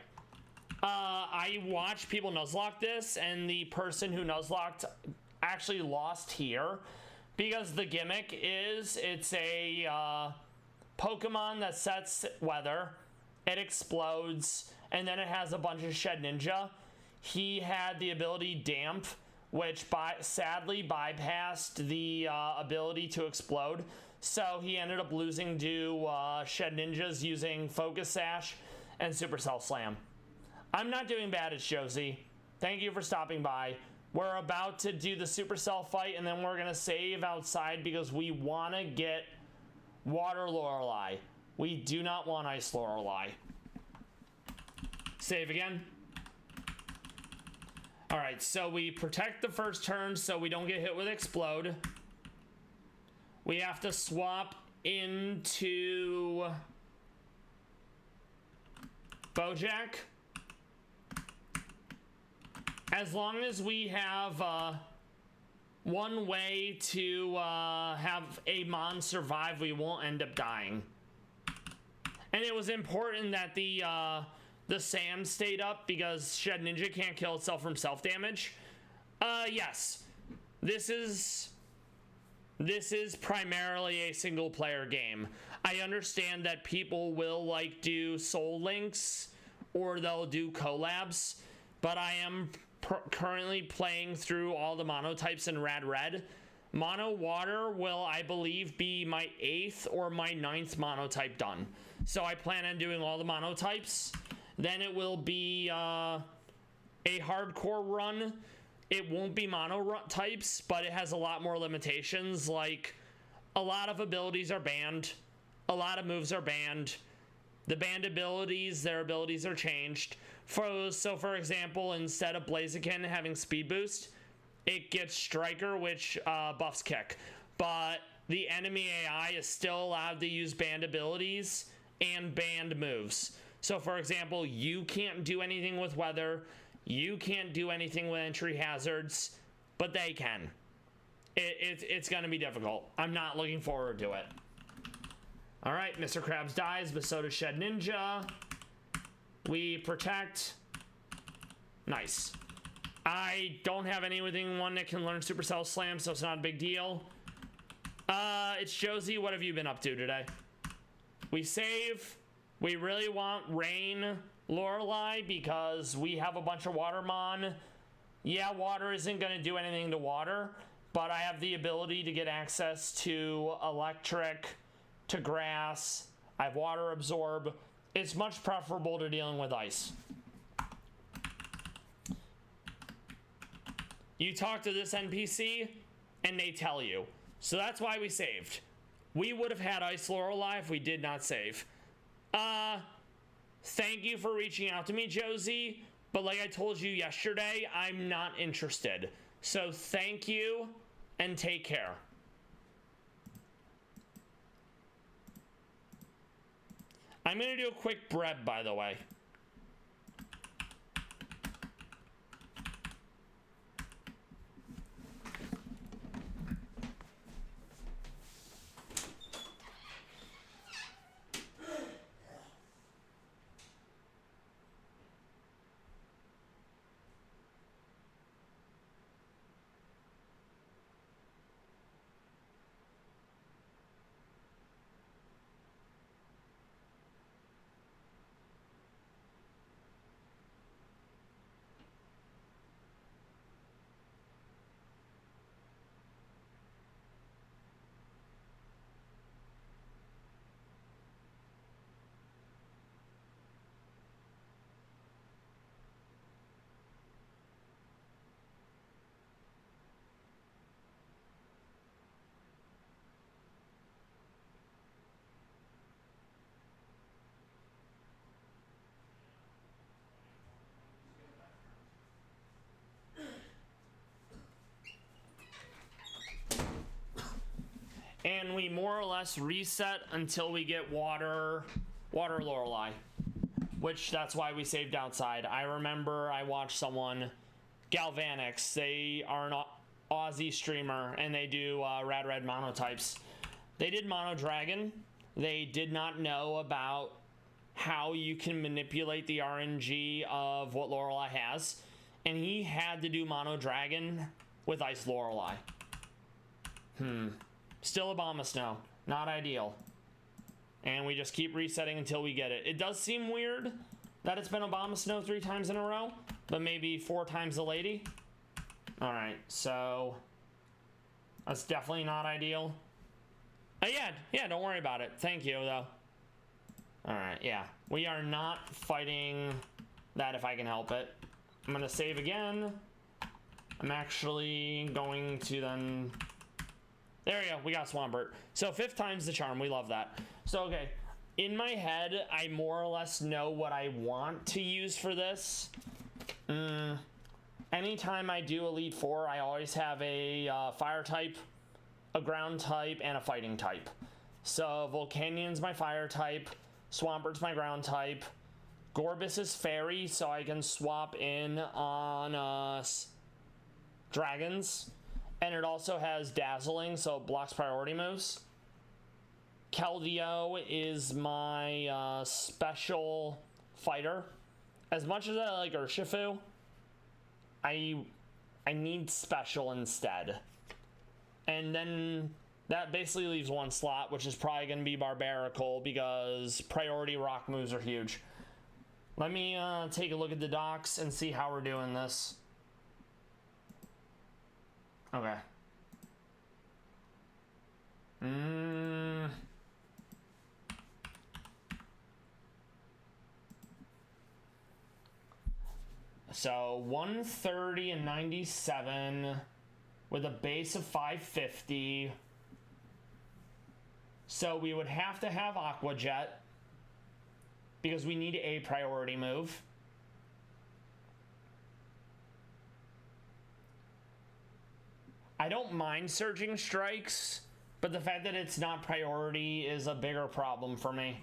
I watched people nuzlocke this, and the person who nuzlocked actually lost here because the gimmick is it's a Pokemon that sets weather, it explodes, and then it has a bunch of Shed Ninja. He had the ability Damp, which sadly bypassed the ability to explode. So he ended up losing to Shed Ninjas using Focus Sash and Supercell Slam. I'm not doing bad, it's Josie. Thank you for stopping by. We're about to do the Supercell fight, and then we're going to save outside because we want to get Water Lorelei. We do not want Ice Lorelei. Save again. Alright, so we protect the first turn so we don't get hit with Explode. We have to swap into Bojack. As long as we have one way to have a Mon survive, we won't end up dying. And it was important that the Sam stayed up because Shed Ninja can't kill itself from self-damage. Yes. This is primarily a single-player game. I understand that people will like do Soul Links or they'll do collabs, but I am currently playing through all the monotypes in Rad Red. Mono Water will, I believe, be my 8th or my 9th monotype done. So I plan on doing all the monotypes. Then it will be a hardcore run. It won't be mono types, but it has a lot more limitations. Like, a lot of abilities are banned. A lot of moves are banned. The banned abilities, their abilities are changed. So for example, instead of Blaziken having speed boost, it gets Striker, which buffs Kick. But the enemy AI is still allowed to use banned abilities and banned moves. So for example, you can't do anything with weather, you can't do anything with entry hazards, but they can. It's gonna be difficult. I'm not looking forward to it. All right, Mr. Krabs dies, but so does Shed Ninja. We protect. Nice. I don't have anyone that can learn Supercell Slam, so it's not a big deal. It's Josie. What have you been up to today? We save. We really want Rain Lorelei because we have a bunch of Watermon. Yeah, water isn't going to do anything to water, but I have the ability to get access to electric, to grass. I have water absorb. It's much preferable to dealing with ice. You talk to this NPC and they tell you. So that's why we saved. We would have had Ice Lorelei if we did not save. Thank you for reaching out to me, Josie. But like I told you yesterday, I'm not interested. So thank you and take care. I'm going to do a quick bread, by the way. we more or less reset until we get water Lorelei, which that's why we saved outside. I remember I watched someone, Galvanix, they are an Aussie streamer and they do Rad Red monotypes. They did Mono Dragon. They did not know about how you can manipulate the RNG of what Lorelei has, and he had to do Mono Dragon with Ice Lorelei. Still Abomasnow. Not ideal. And we just keep resetting until we get it. It does seem weird that it's been Abomasnow 3 times in a row, but maybe 4 times the lady. Alright, so that's definitely not ideal. Yeah, don't worry about it. Thank you, though. Alright, yeah. We are not fighting that if I can help it. I'm going to save again. I'm actually going to then... There we go. We got Swampert. So 5th time's the charm. We love that. So, okay. In my head, I more or less know what I want to use for this. Anytime I do Elite Four, I always have a fire type, a ground type, and a fighting type. So Volcanion's my fire type. Swampert's my ground type. Gorbis is fairy, so I can swap in on dragons. And it also has dazzling, so it blocks priority moves. Keldeo is my special fighter. As much as I like Urshifu, I need special instead. And then that basically leaves 1 slot, which is probably going to be Barbarical because priority rock moves are huge. Let me take a look at the docs and see how we're doing this. Okay. So 130 and 97 with a base of 550. So we would have to have Aqua Jet because we need a priority move. I don't mind Surging Strikes, but the fact that it's not priority is a bigger problem for me.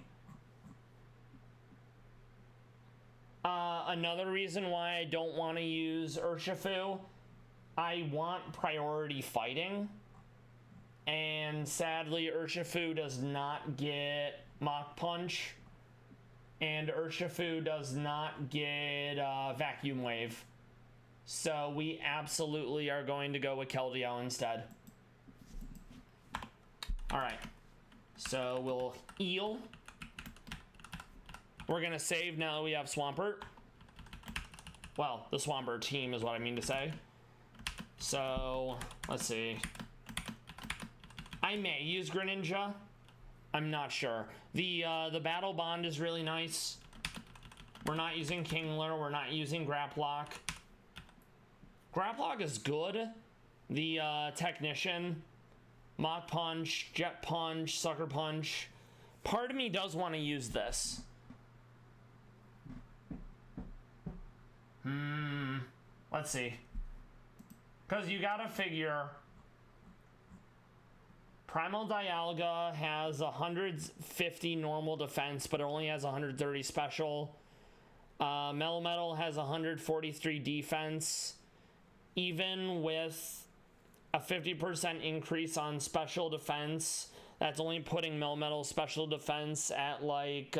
Another reason why I don't want to use Urshifu, I want priority fighting, and sadly Urshifu does not get Mach Punch, and Urshifu does not get Vacuum Wave. So we absolutely are going to go with Keldeo instead. Alright, so we'll Eel. We're going to save now that we have Swampert. Well, the Swampert team is what I mean to say. So, let's see. I may use Greninja. I'm not sure. The Battle Bond is really nice. We're not using Kingler. We're not using Graplock. Graplock is good. The Technician, Mach Punch, Jet Punch, Sucker Punch. Part of me does want to use this. Let's see. Because you gotta figure Primal Dialga has 150 normal defense, but it only has 130 special. Melmetal has 143 defense. Even with a 50% increase on special defense, that's only putting Melmetal special defense at like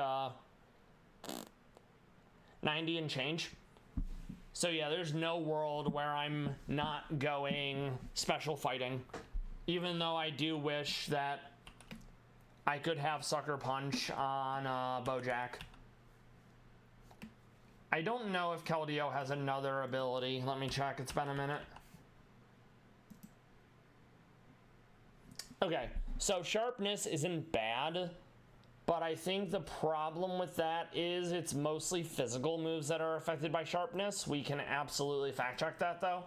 90 and change. So yeah, there's no world where I'm not going special fighting. Even though I do wish that I could have Sucker Punch on Bojack. I don't know if Keldeo has another ability. Let me check, it's been a minute. Okay, so Sharpness isn't bad, but I think the problem with that is it's mostly physical moves that are affected by Sharpness. We can absolutely fact check that though.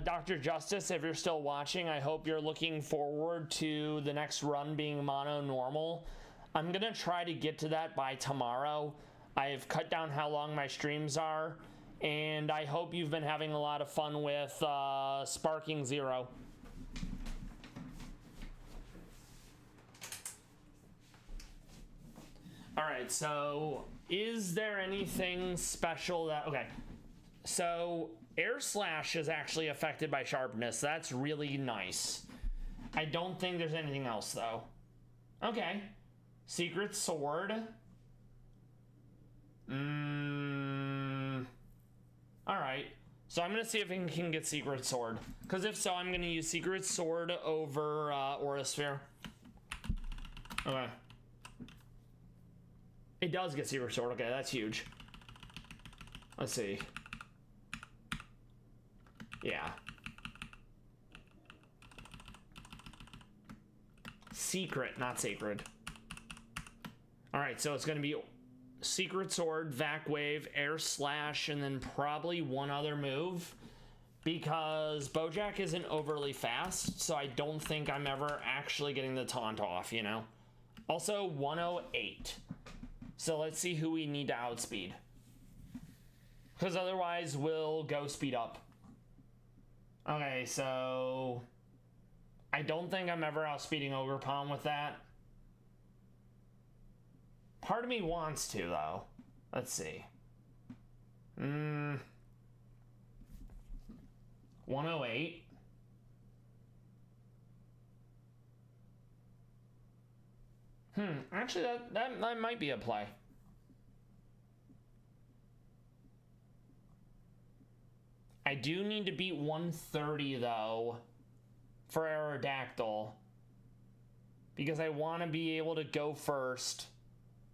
Dr. Justice, if you're still watching, I hope you're looking forward to the next run being mono normal. I'm gonna try to get to that by tomorrow. I've cut down how long my streams are, and I hope you've been having a lot of fun with Sparking Zero. Alright, so is there anything special that... Okay, so Air Slash is actually affected by Sharpness. That's really nice. I don't think there's anything else, though. Okay. Secret Sword. Alright. So I'm going to see if I can get Secret Sword. Because if so, I'm going to use Secret Sword over Aura Sphere. Okay. It does get Secret Sword. Okay, that's huge. Let's see. Yeah. Secret, not sacred. Alright, so it's going to be Secret Sword, Vac Wave, Air Slash, and then probably one other move. Because Bojack isn't overly fast, so I don't think I'm ever actually getting the taunt off, you know? Also, 108. So let's see who we need to outspeed. Because otherwise, we'll go speed up. Okay, so... I don't think I'm ever outspeeding Ogerpon with that. Part of me wants to, though. Let's see. 108. Actually, that might be a play. I do need to beat 130, though, for Aerodactyl. Because I want to be able to go first,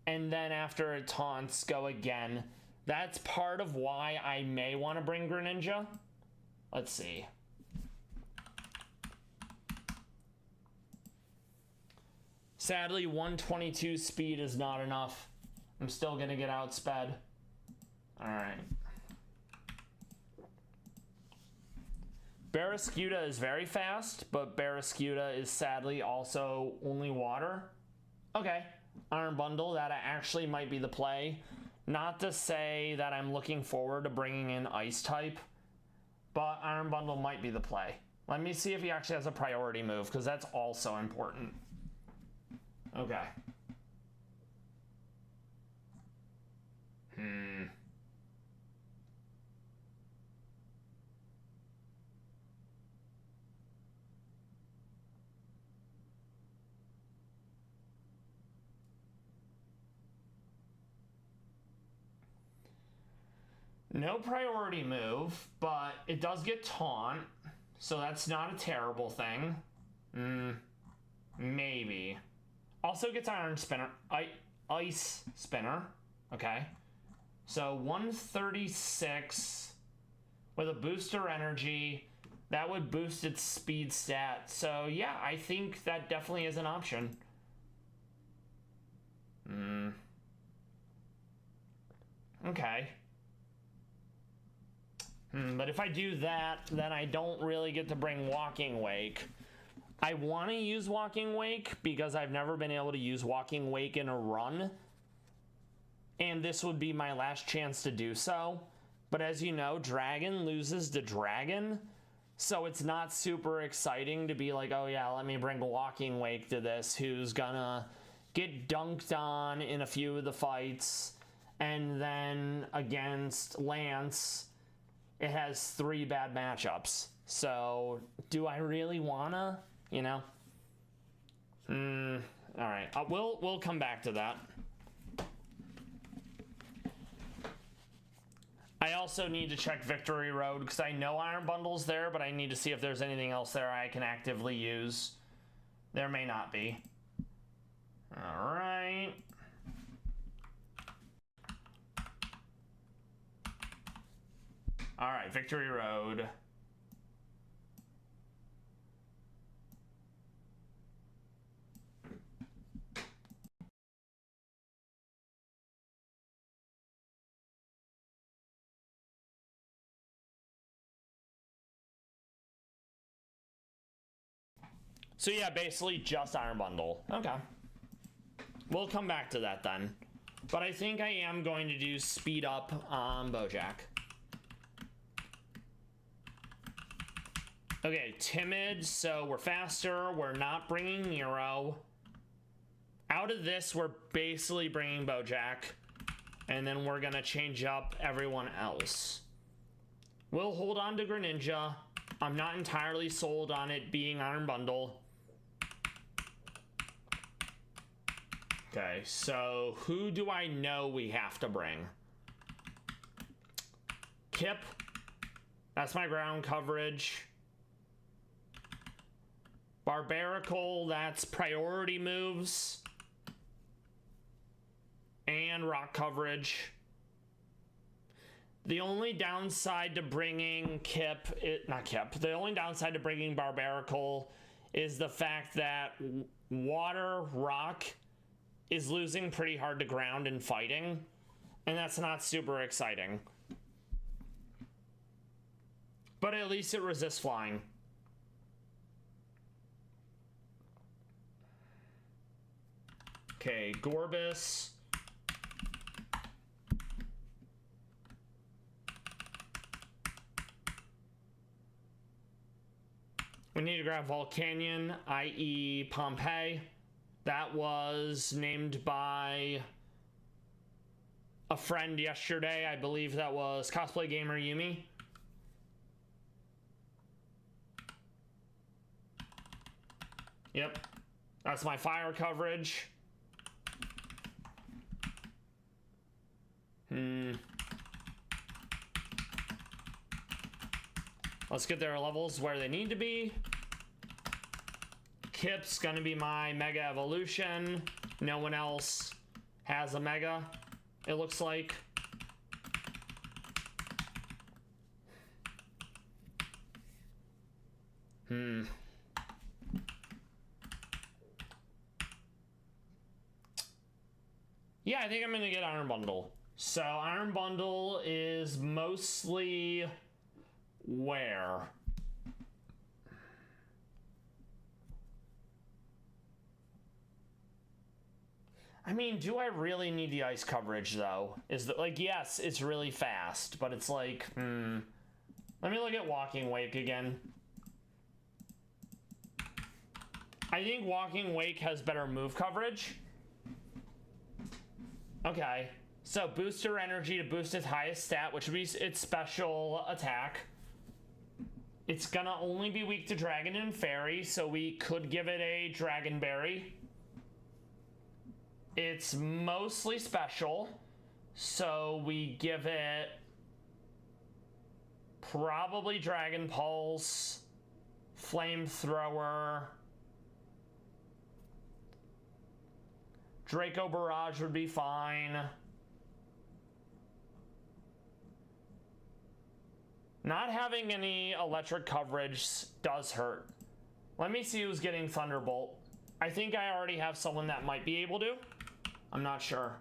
and then after it taunts, go again. That's part of why I may want to bring Greninja. Let's see. Sadly, 122 speed is not enough. I'm still going to get outsped. Alright. Barraskewda is very fast, but Barraskewda is sadly also only water. Okay. Iron Bundle, that actually might be the play. Not to say that I'm looking forward to bringing in Ice type, but Iron Bundle might be the play. Let me see if he actually has a priority move, because that's also important. Okay. No priority move, but it does get taunt, so that's not a terrible thing. Maybe. Also gets Iron Spinner, Ice Spinner. Okay. So 136 with a booster energy. That would boost its speed stat. So yeah, I think that definitely is an option. Okay. But if I do that, then I don't really get to bring Walking Wake. I want to use Walking Wake because I've never been able to use Walking Wake in a run. And this would be my last chance to do so. But as you know, Dragon loses to Dragon. So it's not super exciting to be like, oh yeah, let me bring Walking Wake to this, who's gonna get dunked on in a few of the fights. And then against Lance, it has 3 bad matchups. So do I really wanna, you know? Alright, we'll come back to that. I also need to check Victory Road because I know Iron Bundle's there, but I need to see if there's anything else there I can actively use. There may not be. Alright. Alright, Victory Road. So yeah, basically just Iron Bundle. Okay. We'll come back to that then. But I think I am going to do speed up on Bojack. Okay, timid, so we're faster. We're not bringing Nero. Out of this, we're basically bringing Bojack. And then we're gonna change up everyone else. We'll hold on to Greninja. I'm not entirely sold on it being Iron Bundle. Okay, so who do I know we have to bring? Kip. That's my ground coverage. Barbarical, that's priority moves. And rock coverage. The only downside to bringing the only downside to bringing Barbarical is the fact that water rock is losing pretty hard to ground and fighting, and that's not super exciting. But at least it resists flying. Okay, Gorbis. We need to grab Volcanion, i.e. Pompeii. That was named by a friend yesterday. I believe that was Cosplay Gamer Yumi. Yep. That's my fire coverage. Let's get their levels where they need to be. Kip's gonna be my Mega Evolution. No one else has a Mega, it looks like. Yeah, I think I'm gonna get Iron Bundle. So Iron Bundle is mostly where? I mean, do I really need the ice coverage though? Is that like, yes, it's really fast, but it's like, Let me look at Walking Wake again. I think Walking Wake has better move coverage. Okay, so booster energy to boost its highest stat, which would be its special attack. It's gonna only be weak to Dragon and Fairy, so we could give it a Dragon Berry. It's mostly special, so we give it probably Dragon Pulse, Flamethrower, Draco Barrage would be fine. Not having any electric coverage does hurt. Let me see who's getting Thunderbolt. I think I already have someone that might be able to. I'm not sure.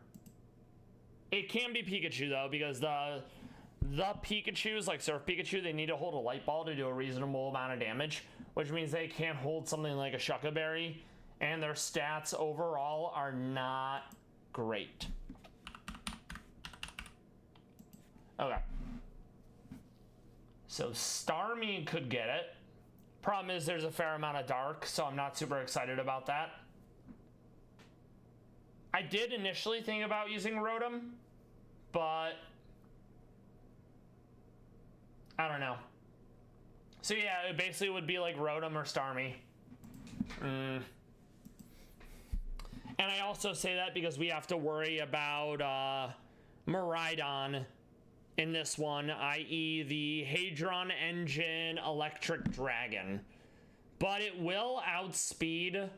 It can be Pikachu though, because the Pikachus, like Surf Pikachu, they need to hold a Light Ball to do a reasonable amount of damage, which means they can't hold something like a Shuca Berry, and their stats overall are not great. Okay. So Starmie could get it. Problem is there's a fair amount of dark, so I'm not super excited about that. I did initially think about using Rotom, but I don't know. So yeah, it basically would be like Rotom or Starmie. And I also say that because we have to worry about Miraidon in this one, i.e. the Hadron Engine Electric Dragon. But it will outspeed,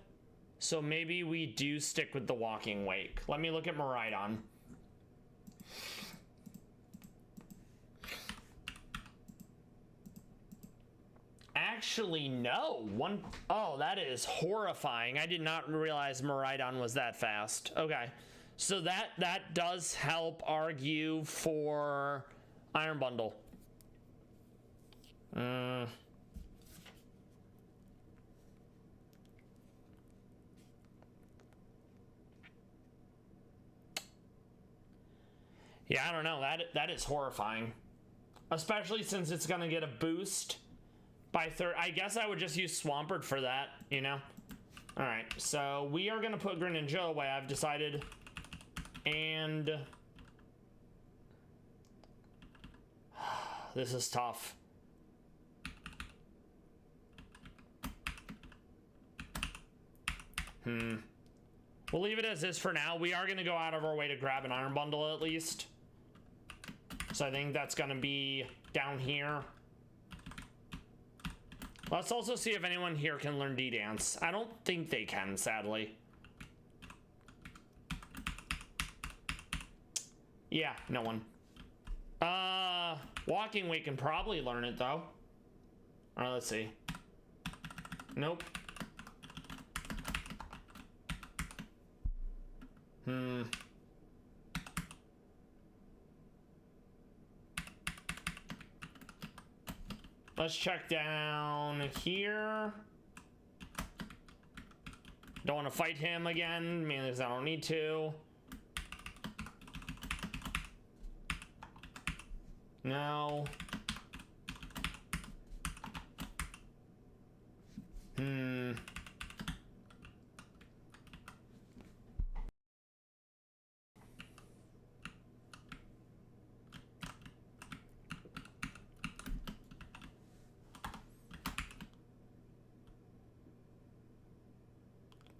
so maybe we do stick with the Walking Wake. Let me look at Miraidon. Actually, no. Oh, that is horrifying. I did not realize Miraidon was that fast. Okay. So that does help argue for Iron Bundle. Yeah, I don't know. That is horrifying. Especially since it's going to get a boost by third. I guess I would just use Swampert for that, you know? All right, so we are gonna put Greninja away, I've decided. And this is tough. We'll leave it as is for now. We are gonna go out of our way to grab an Iron Bundle at least. So I think that's gonna be down here. Let's also see if anyone here can learn D-Dance. I don't think they can, sadly. Yeah, no one. Walking Weight can probably learn it though. All right, let's see. Nope. Let's check down here. Don't want to fight him again, mainly because I don't need to. No.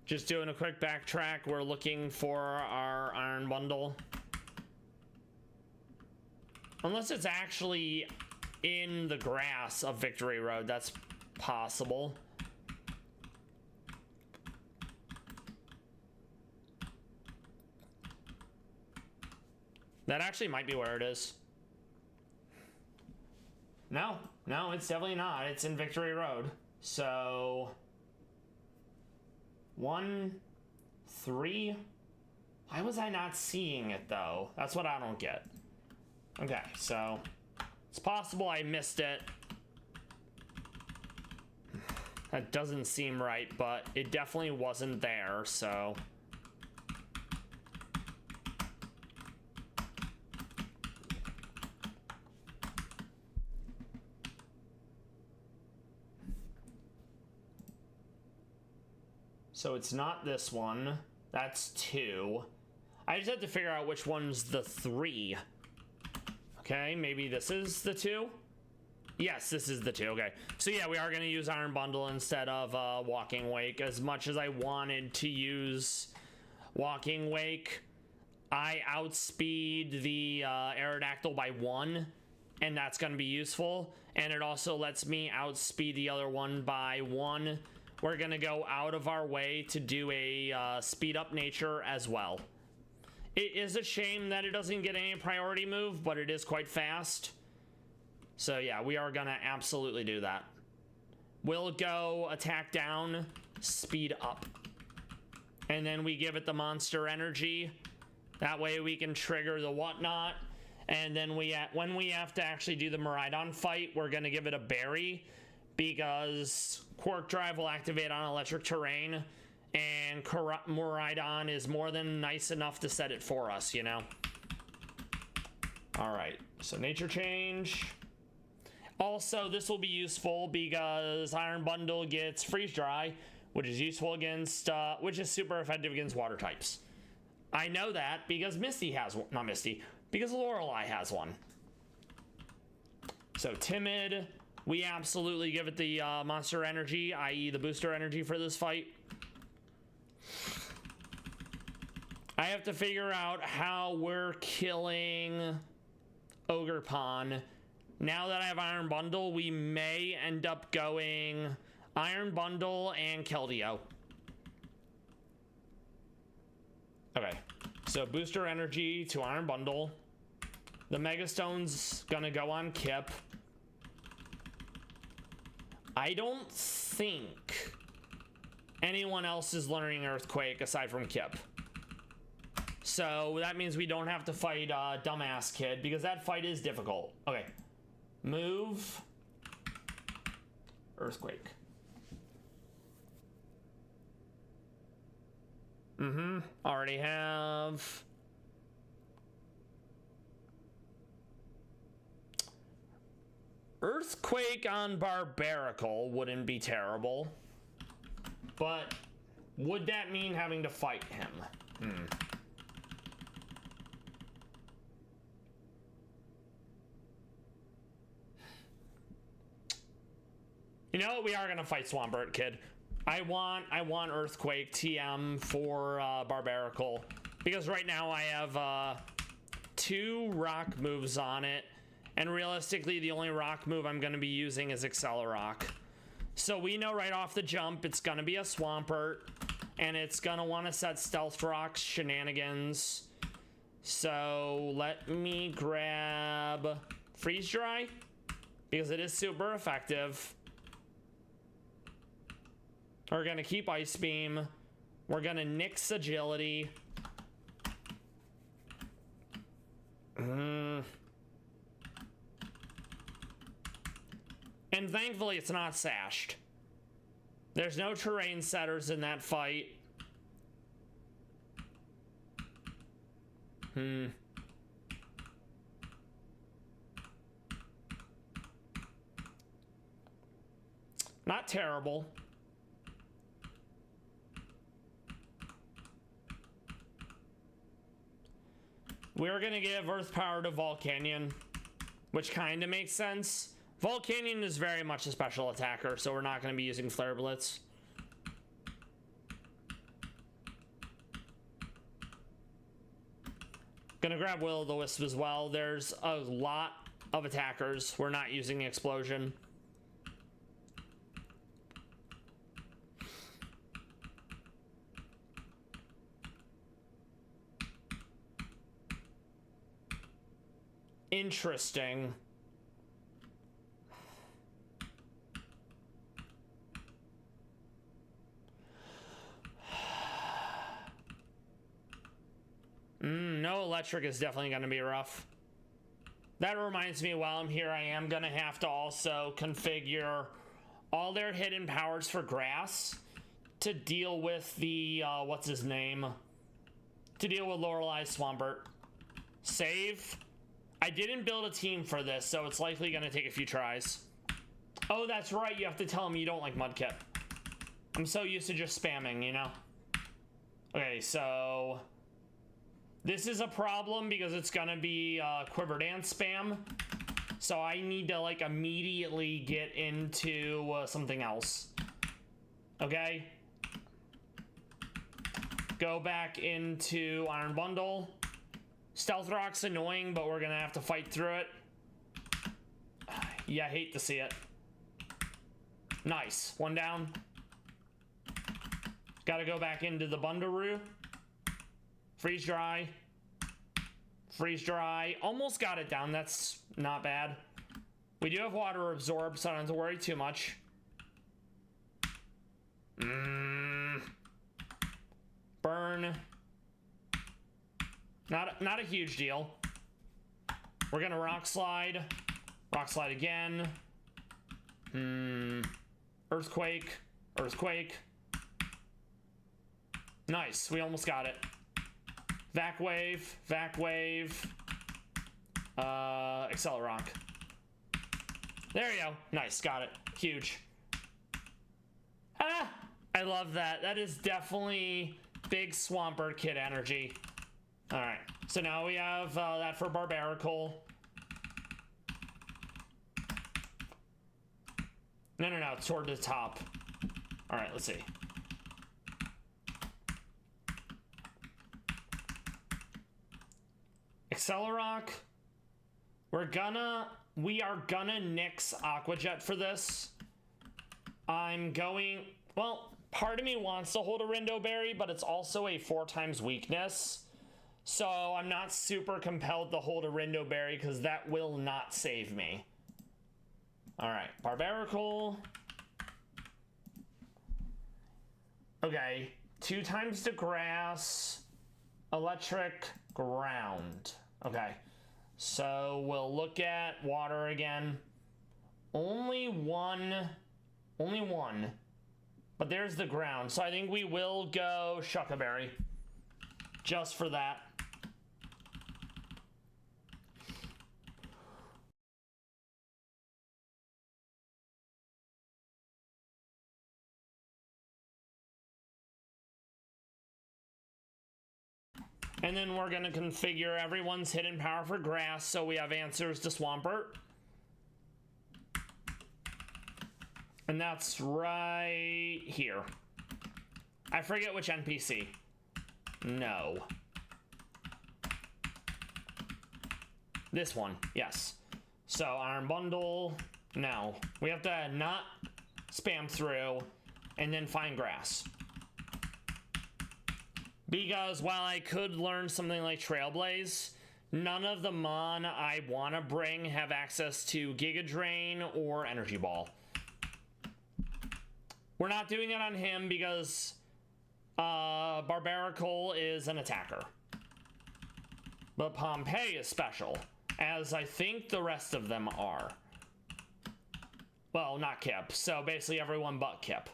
Just doing a quick backtrack. We're looking for our Iron Bundle. Unless it's actually in the grass of Victory Road, that's possible. That actually might be where it is. No, it's definitely not. It's in Victory Road. So 1, 3. Why was I not seeing it though? That's what I don't get. Okay, so it's possible I missed it. That doesn't seem right, but it definitely wasn't there, so. So it's not this one. That's 2. I just have to figure out which one's the 3. Okay, maybe this is the 2. Yes, this is the 2. Okay, so yeah, we are going to use Iron Bundle instead of Walking Wake. As much as I wanted to use Walking Wake, I outspeed the Aerodactyl by 1, and that's going to be useful. And it also lets me outspeed the other one by 1. We're going to go out of our way to do a speed up nature as well. It is a shame that it doesn't get any priority move, but it is quite fast. So yeah, we are gonna absolutely do that. We'll go attack down, speed up. And then we give it the monster energy. That way we can trigger the whatnot. And then when we have to actually do the Miraidon fight, we're gonna give it a berry, because Quark Drive will activate on electric terrain. And Miraidon is more than nice enough to set it for us, you know? All right, so nature change. Also, this will be useful because Iron Bundle gets Freeze Dry, which is useful against, which is super effective against water types. I know that because Misty has one, not Misty, because Lorelei has one. So Timid, we absolutely give it the monster energy, i.e. the booster energy for this fight. I have to figure out how we're killing Ogerpon. Now that I have Iron Bundle, we may end up going Iron Bundle and Keldeo. Okay, so booster energy to Iron Bundle. The Mega Stone's gonna go on Kip. I don't think anyone else is learning Earthquake aside from Kip. So that means we don't have to fight Dumbass Kid, because that fight is difficult. Okay. Move. Earthquake. Already have. Earthquake on Barbarical wouldn't be terrible. But would that mean having to fight him? You know what? We are gonna fight Swampert, kid. I want Earthquake TM for Barbarical because right now I have 2 rock moves on it, and realistically the only rock move I'm gonna be using is Accelerock. So we know right off the jump it's gonna be a Swampert, and it's gonna want to set Stealth Rock's shenanigans. So let me grab Freeze Dry because it is super effective. We're gonna keep Ice Beam. We're gonna nix Agility. And thankfully it's not sashed. There's no terrain setters in that fight. Not terrible. We're gonna give Earth Power to Volcanion, which kind of makes sense. Volcanion is very much a special attacker, so we're not gonna be using Flare Blitz. Gonna grab Will-O-the-Wisp as well. There's a lot of attackers. We're not using Explosion. Interesting. No electric is definitely going to be rough. That reminds me, while I'm here, I am going to have to also configure all their hidden powers for grass to deal with the, what's his name? To deal with Lorelei Swampert. Save. I didn't build a team for this, so it's likely going to take a few tries. Oh, that's right. You have to tell him you don't like Mudkip. I'm so used to just spamming, you know? Okay, so this is a problem because it's going to be Quiver Dance spam. So I need to, like, immediately get into something else. Okay? Go back into Iron Bundle. Stealth Rock's annoying, but we're gonna have to fight through it. Yeah, I hate to see it. Nice. One down. Gotta go back into the Bundaroo. Freeze Dry. Freeze Dry. Almost got it down. That's not bad. We do have Water Absorb, so I don't have to worry too much. Burn. Not a huge deal. We're gonna Rock Slide. Rock Slide again. Earthquake. Earthquake. Nice. We almost got it. Vac Wave. Vac Wave. Accelerock. There you go. Nice. Got it. Huge. Ah! I love that. That is definitely big Swampert kid energy. Alright, so now we have that for Barbarical. No, it's toward the top. Alright, let's see. Accelerock. We are gonna nix Aqua Jet for this. Well, part of me wants to hold a Rindo Berry, but it's also a 4x weakness. So I'm not super compelled to hold a Rindo Berry because that will not save me. Alright, Barbarical. Okay, 2 times the grass, electric, ground. Okay, so we'll look at water again. Only one. But there's the ground, so I think we will go Shuckaberry. Just for that. And then we're gonna configure everyone's hidden power for grass so we have answers to Swampert. And that's right here. I forget which NPC. No. This one, yes. So Iron Bundle, no. We have to not spam through and then find grass. Because while I could learn something like Trailblaze, none of the Mon I want to bring have access to Giga Drain or Energy Ball. We're not doing it on him because Barbarical is an attacker. But Pompeii is special, as I think the rest of them are. Well, not Kip, so basically everyone but Kip.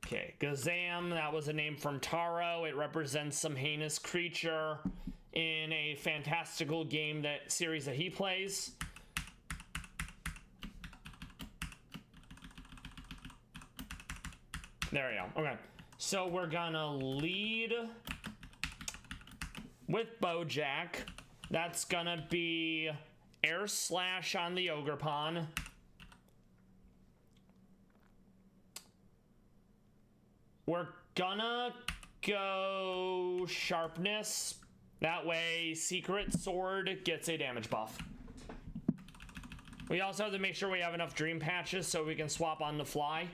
Okay, Gazam, that was a name from Taro. It represents some heinous creature in a fantastical game series that he plays. There we go. Okay, so we're gonna lead with Bojack. That's gonna be Air Slash on the Ogerpon. We're gonna go Sharpness. That way, Secret Sword gets a damage buff. We also have to make sure we have enough Dream Patches so we can swap on the fly.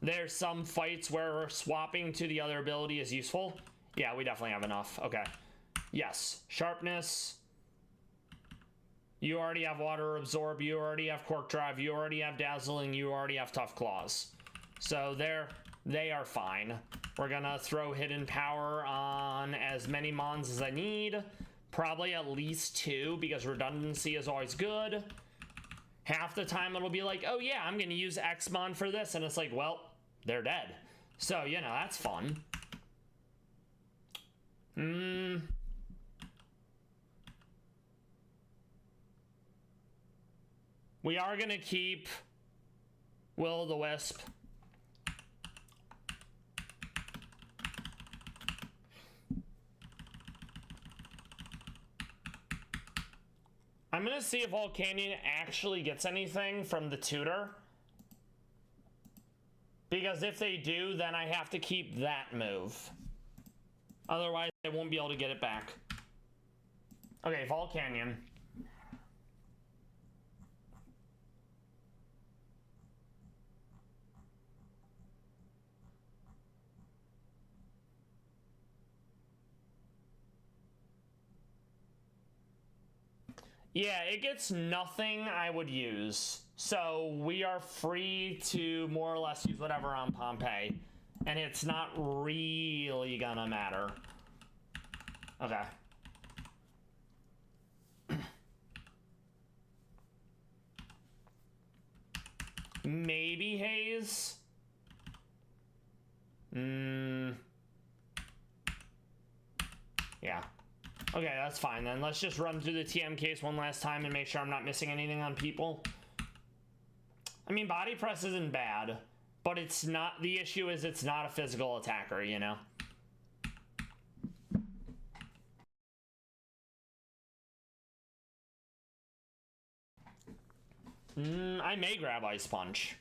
There's some fights where swapping to the other ability is useful. Yeah, we definitely have enough. Okay. Yes. Sharpness. You already have Water Absorb. You already have Quark Drive. You already have Dazzling. You already have Tough Claws. So they are fine. We're gonna throw Hidden Power on as many Mons as I need. Probably at least 2 because redundancy is always good. Half the time it'll be like, oh yeah, I'm gonna use X-Mon for this. And it's like, well, they're dead. So, you know, that's fun. We are gonna keep Will-o'-the-Wisp. I'm gonna see if Volcanion actually gets anything from the tutor. Because if they do, then I have to keep that move. Otherwise, I won't be able to get it back. Okay, Volcanion. Yeah, it gets nothing I would use. So we are free to more or less use whatever on Pompeii. And it's not really gonna matter. Okay. Maybe Haze? Yeah. Okay, that's fine then. Let's just run through the TM case one last time and make sure I'm not missing anything on people. I mean, Body Press isn't bad, but it's not, the issue is it's not a physical attacker, you know? I may grab Ice Punch.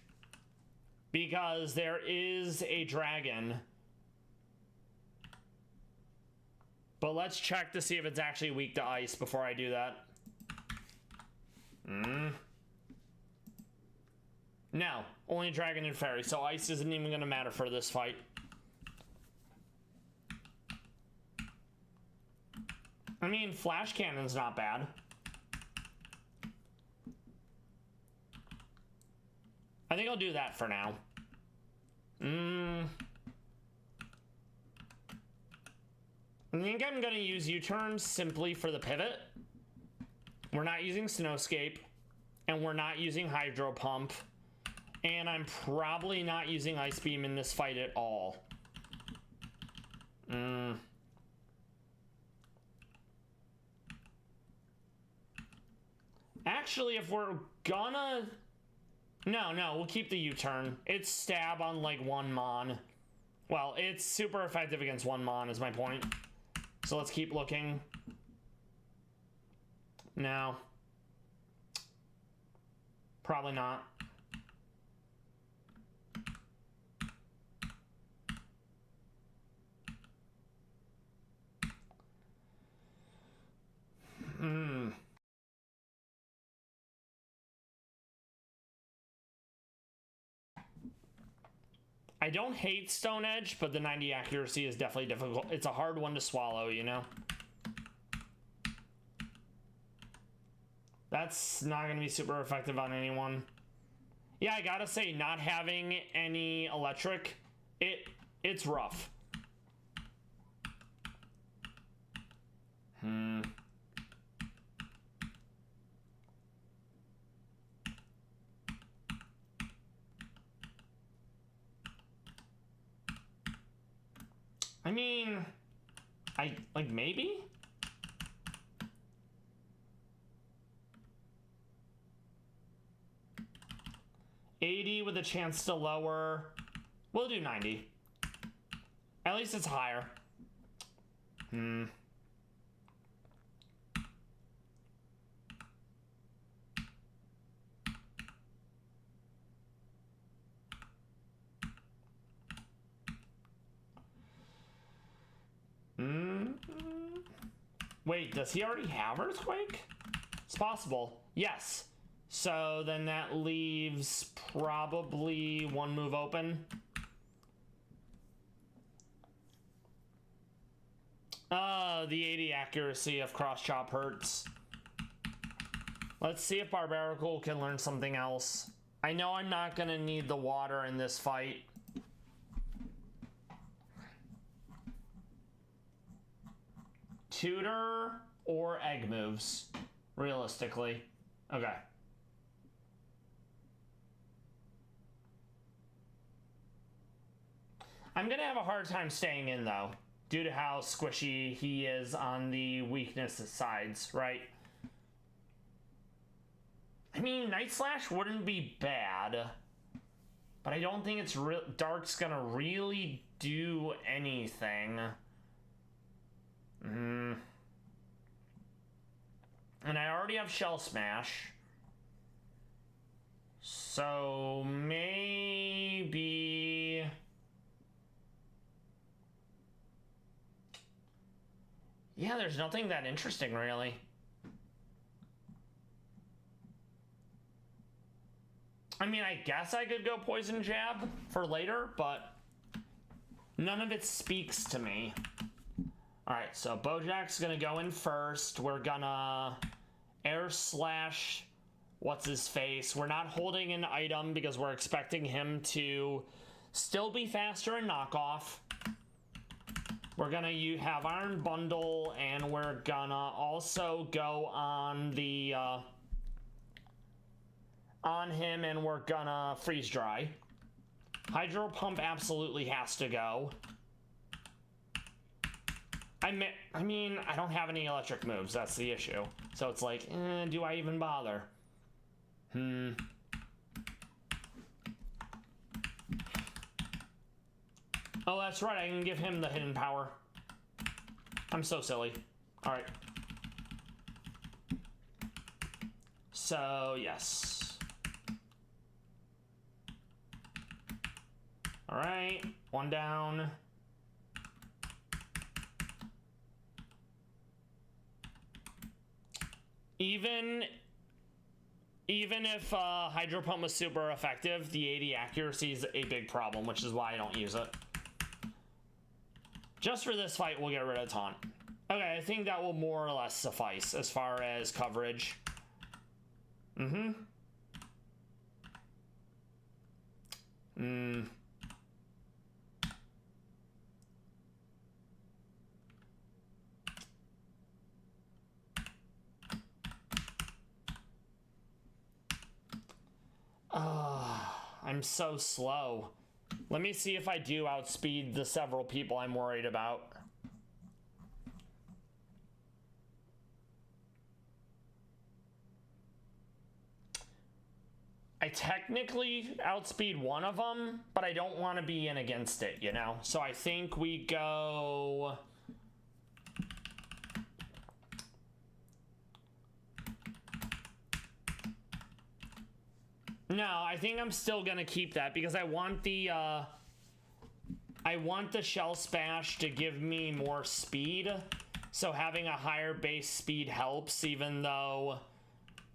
Because there is a dragon. But let's check to see if it's actually weak to ice before I do that. No, only dragon and fairy, so ice isn't even gonna matter for this fight. I mean, Flash Cannon's not bad. I think I'll do that for now. I think I'm gonna use U-turn simply for the pivot. We're not using Snowscape, and we're not using Hydro Pump, and I'm probably not using Ice Beam in this fight at all. Actually, if we're gonna... No, we'll keep the U-turn. It's stab on like one Mon. Well, it's super effective against one Mon is my point. So let's keep looking. No. Probably not. I don't hate Stone Edge, but the 90 accuracy is definitely difficult. It's a hard one to swallow, you know? That's not going to be super effective on anyone. Yeah, I gotta say, not having any electric, it's rough. I mean, maybe? $80 with a chance to lower. We'll do 90. At least it's higher. Wait, does he already have Earthquake? It's possible. Yes. So then that leaves probably one move open. The 80 accuracy of cross chop hurts. Let's see if Barbarical can learn something else. I know I'm not gonna need the water in this fight. Tutor or egg moves, realistically. Okay. I'm gonna have a hard time staying in though, due to how squishy he is on the weakness sides, right? I mean, Night Slash wouldn't be bad, but I don't think it's Dark's gonna really do anything. And I already have Shell Smash. So maybe... Yeah, there's nothing that interesting, really. I mean, I guess I could go Poison Jab for later, but none of it speaks to me. Alright, so Bojack's gonna go in first. We're gonna Air Slash what's his face. We're not holding an item because we're expecting him to still be faster and knockoff. We're gonna have Iron Bundle, and we're gonna also go on the on him, and we're gonna Freeze Dry. Hydro Pump absolutely has to go. I mean, I don't have any electric moves, that's the issue. So it's like, do I even bother? Oh, that's right, I can give him the hidden power. I'm so silly. Alright. So, yes. Alright, one down. Even if Hydro Pump was super effective, the 80 accuracy is a big problem, which is why I don't use it. Just for this fight, we'll get rid of Taunt. Okay, I think that will more or less suffice as far as coverage. I'm so slow. Let me see if I do outspeed the several people I'm worried about. I technically outspeed one of them, but I don't want to be in against it, you know? So I think we go No, I think I'm still gonna keep that because I want the shell smash to give me more speed. So having a higher base speed helps, even though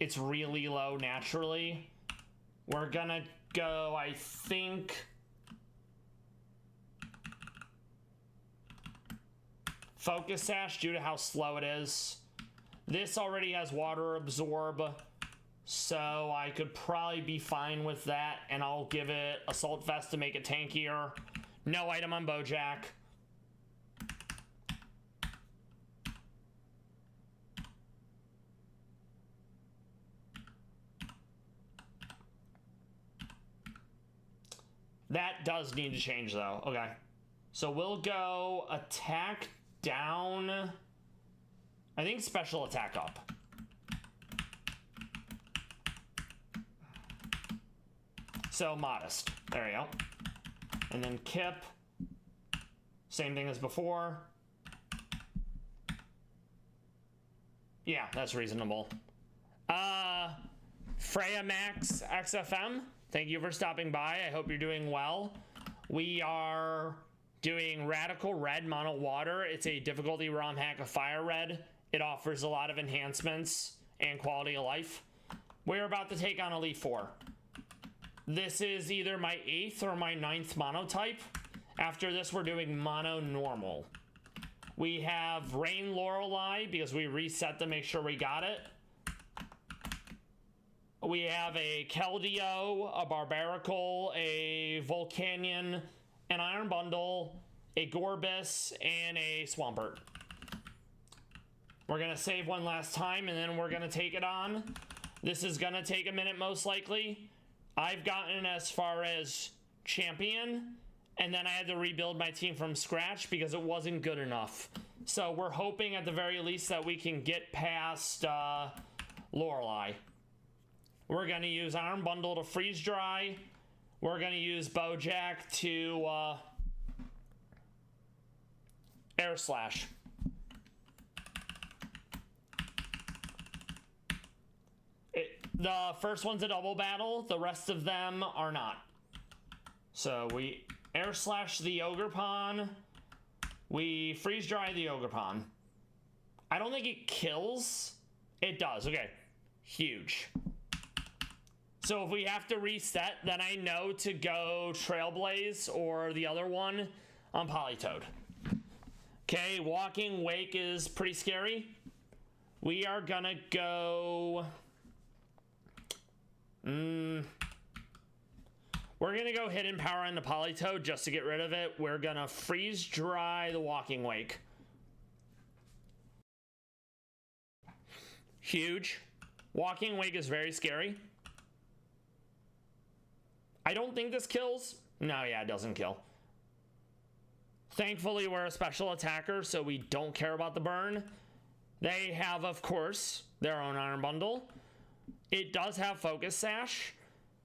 it's really low naturally. We're gonna go, I think, Focus Sash due to how slow it is. This already has Water Absorb, so I could probably be fine with that, and I'll give it Assault Vest to make it tankier. No item on Bojack. That does need to change though. Okay. So we'll go attack down. I think special attack up. So modest. There you go. And then Kip. Same thing as before. Yeah, that's reasonable. Freya Max XFM. Thank you for stopping by. I hope you're doing well. We are doing Radical Red Mono Water. It's a difficulty ROM hack of Fire Red. It offers a lot of enhancements and quality of life. We're about to take on Elite 4. This is either my 8th or my 9th mono type. After this, we're doing mono normal. We have Rain Lorelei because we reset to make sure we got it. We have a Keldeo, a Barbarical, a Volcanion, an Iron Bundle, a Gorbis, and a Swampert. We're going to save one last time, and then we're going to take it on. This is going to take a minute, most likely. I've gotten as far as Champion, and then I had to rebuild my team from scratch because it wasn't good enough. So we're hoping at the very least that we can get past Lorelei. We're going to use Iron Bundle to freeze dry. We're going to use Bojack to Air Slash. The first one's a double battle. The rest of them are not. So we Air Slash the Ogerpon. We freeze dry the Ogerpon. I don't think it kills. It does. Okay. Huge. So if we have to reset, then I know to go Trailblaze or the other one on Politoed. Okay, Walking Wake is pretty scary. We are gonna go... We're gonna go Hidden Power on the Politoed just to get rid of it. We're gonna freeze dry the Walking Wake. Huge. Walking Wake is very scary. I don't think this kills. No, yeah, it doesn't kill. Thankfully, we're a special attacker, so we don't care about the burn. They have, of course, their own Iron Bundle. It does have Focus Sash,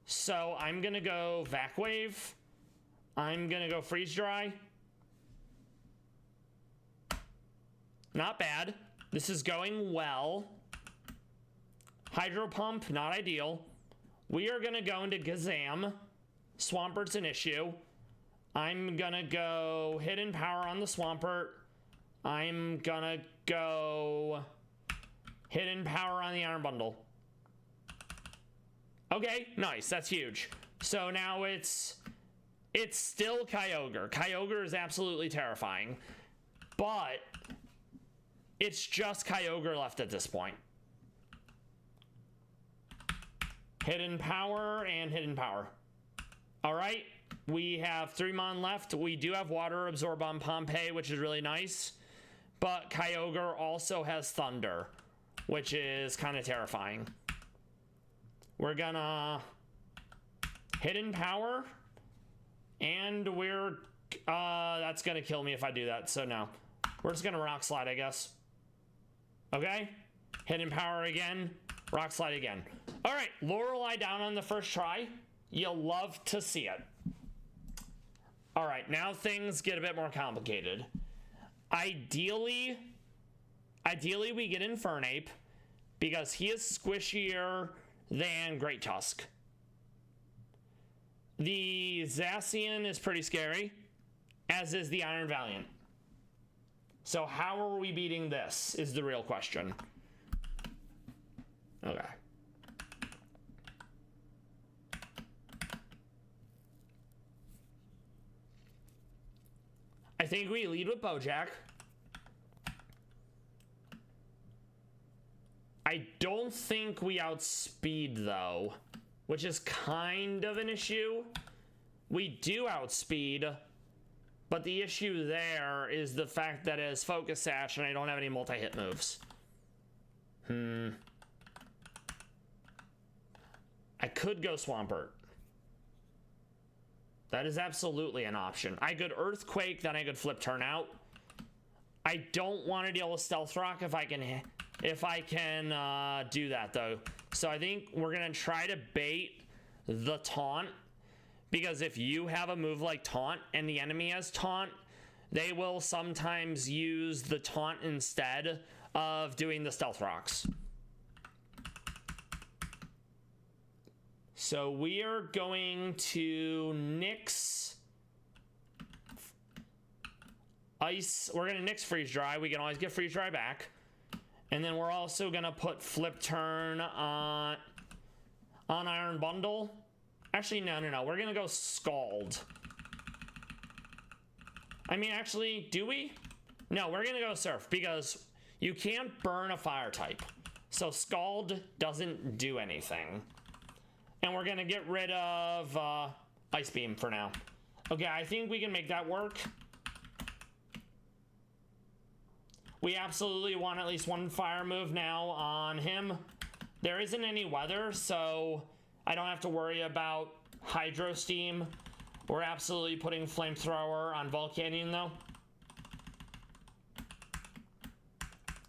so I'm going to go Vac Wave. I'm going to go Freeze Dry. Not bad. This is going well. Hydro Pump, not ideal. We are going to go into Gazam. Swampert's an issue. I'm going to go Hidden Power on the Swampert. I'm going to go Hidden Power on the Iron Bundle. Okay, nice. That's huge. So now it's still Kyogre. Kyogre is absolutely terrifying. But it's just Kyogre left at this point. Hidden Power and Hidden Power. All right, we have 3 Mon left. We do have Water Absorb on Pompeii, which is really nice. But Kyogre also has Thunder, which is kind of terrifying. We're gonna Hidden Power, and we're that's gonna kill me if I do that, so no. We're just gonna Rock Slide, I guess. Okay, Hidden Power again, Rock Slide again. All right, Lorelei down on the first try. You'll love to see it. All right, now things get a bit more complicated. Ideally we get Infernape because he is squishier than Great Tusk. The Zacian is pretty scary, as is the Iron Valiant. So how are we beating this is the real question. Okay. I think we lead with Bojack. I don't think we outspeed, though, which is kind of an issue. We do outspeed, but the issue there is the fact that it is Focus Sash and I don't have any multi-hit moves. I could go Swampert. That is absolutely an option. I could Earthquake, then I could flip turn out. I don't want to deal with Stealth Rock if I can do that, though. So I think we're gonna try to bait the taunt, because if you have a move like taunt and the enemy has taunt, they will sometimes use the taunt instead of doing the Stealth Rocks. So we are going to Nyx Ice. We're gonna Nyx Freeze Dry. We can always get Freeze Dry back. And then we're also gonna put Flip Turn on Iron Bundle. Actually, no. We're gonna go Scald. I mean, actually, do we? No, we're gonna go Surf, because you can't burn a fire type. So Scald doesn't do anything. And we're gonna get rid of Ice Beam for now. Okay, I think we can make that work. We absolutely want at least one fire move now on him. There isn't any weather, so I don't have to worry about Hydro Steam. We're absolutely putting Flamethrower on Volcanion, though.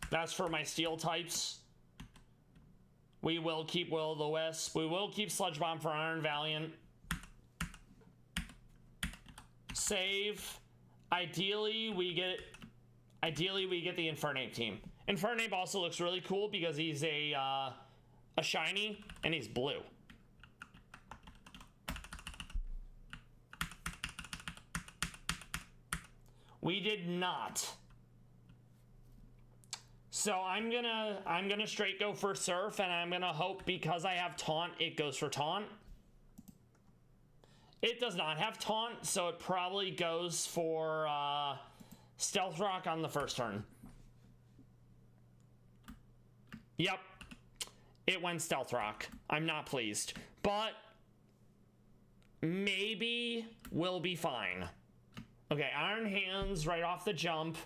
That's for my steel types. We will keep Will-o'-the-Wisp. We will keep Sludge Bomb for Iron Valiant. Save. Ideally, we get the Infernape team. Infernape also looks really cool because he's a shiny and he's blue. We did not. So I'm gonna straight go for Surf, and I'm gonna hope because I have Taunt, it goes for Taunt. It does not have Taunt, so it probably goes for Stealth Rock on the first turn. Yep. It went Stealth Rock. I'm not pleased. But maybe we'll be fine. Okay, Iron Hands right off the jump.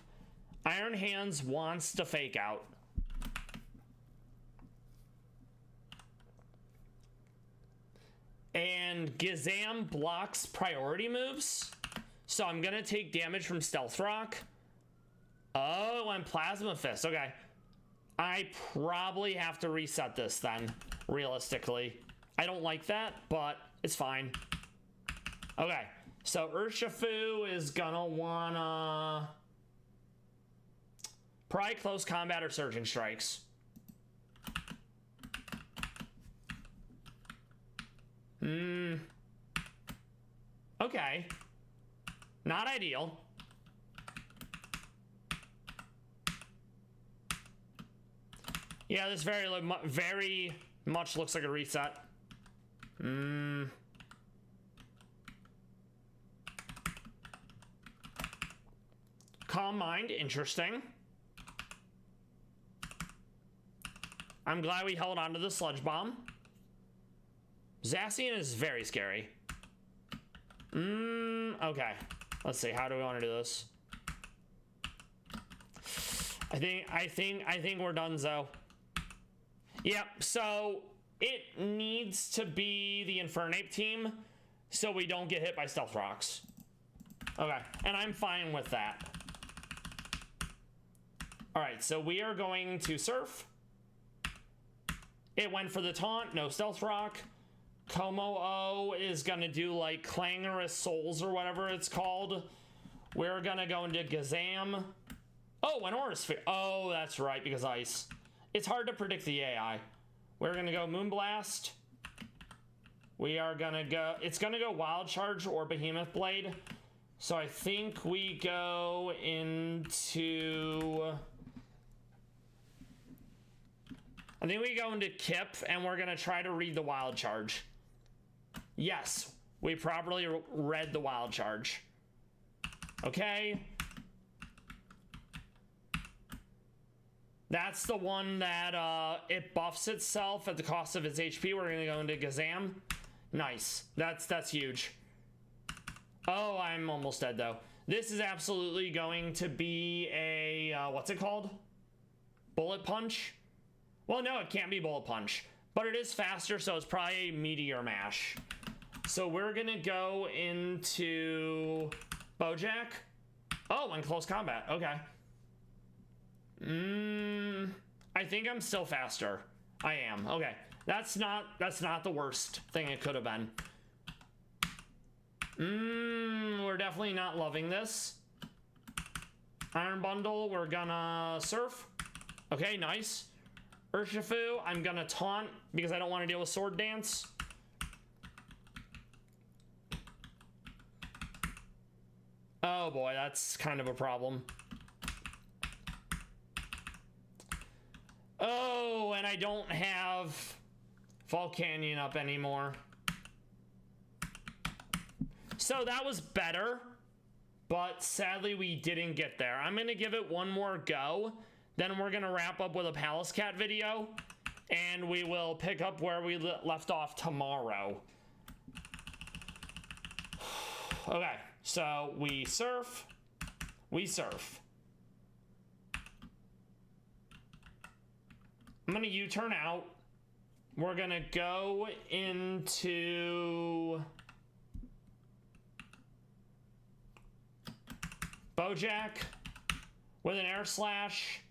Iron Hands wants to Fake Out. And Gizam blocks priority moves. So I'm gonna take damage from Stealth Rock. Oh, and Plasma Fist. Okay. I probably have to reset this then, realistically. I don't like that, but it's fine. Okay. So Urshifu is gonna wanna probably Close Combat or Surging Strikes. Okay. Not ideal. Yeah, this very much looks like a reset. Calm Mind, interesting. I'm glad we held on to the Sludge Bomb. Zacian is very scary. Okay. Let's see. How do we want to do this? I think we're done, Zo. Yep. So it needs to be the Infernape team, so we don't get hit by Stealth Rocks. Okay, and I'm fine with that. All right. So we are going to Surf. It went for the taunt. No Stealth Rock. Como-O is gonna do like Clangorous Souls or whatever it's called. We're gonna go into Gazam. Oh, an Aura Sphere. Oh, that's right, because ice. It's hard to predict the AI. We're gonna go Moonblast. we are gonna go, it's gonna go Wild Charge or Behemoth Blade. So I think we go into... I think we go into Kip, and we're gonna try to read the Wild Charge. Yes, we properly read the Wild Charge. Okay. That's the one that it buffs itself at the cost of its HP. We're gonna go into Gazam. Nice. That's huge. Oh, I'm almost dead though. This is absolutely going to be a what's it called? Bullet Punch? Well, no, it can't be Bullet Punch, but it is faster, so it's probably a Meteor Mash. So we're gonna go into Bojack. Oh, in close combat. Okay. I think I'm still faster. I am. Okay. That's not the worst thing it could have been. We're definitely not loving this. Iron Bundle, we're gonna Surf. Okay, nice. Urshifu, I'm gonna Taunt because I don't want to deal with Sword Dance. Oh boy, that's kind of a problem. Oh, and I don't have Volcanion up anymore. So that was better, but sadly we didn't get there. I'm gonna give it one more go, then we're gonna wrap up with a Pallas Cat video, and we will pick up where we left off tomorrow. Okay, so we surf. I'm gonna U-turn out. We're gonna go into Bojack with an Air Slash.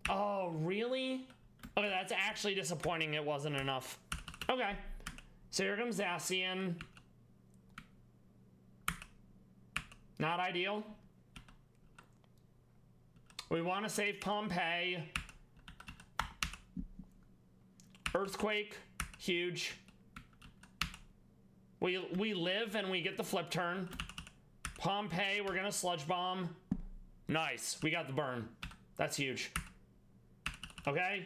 Oh, really? Okay, that's actually disappointing. It wasn't enough. Okay, so here comes Zacian. Not ideal. We want to save Pompeii. Earthquake, huge. We live and we get the flip turn. Pompeii, we're gonna Sludge Bomb. Nice, we got the burn. That's huge. Okay.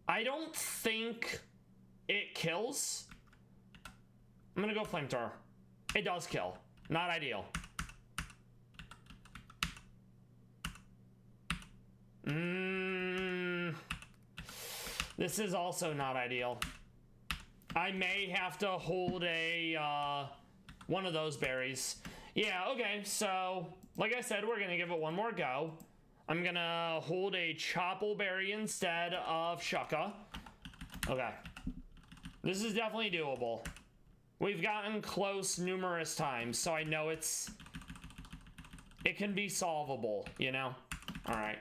I don't think it kills. I'm gonna go Flamethrower. It does kill. Not ideal. This is also not ideal. I may have to hold a one of those berries. Yeah, okay, so like I said, we're gonna give it one more go. I'm gonna hold a Chople Berry instead of Shucka. Okay. This is definitely doable. We've gotten close numerous times, so I know it can be solvable, you know? Alright.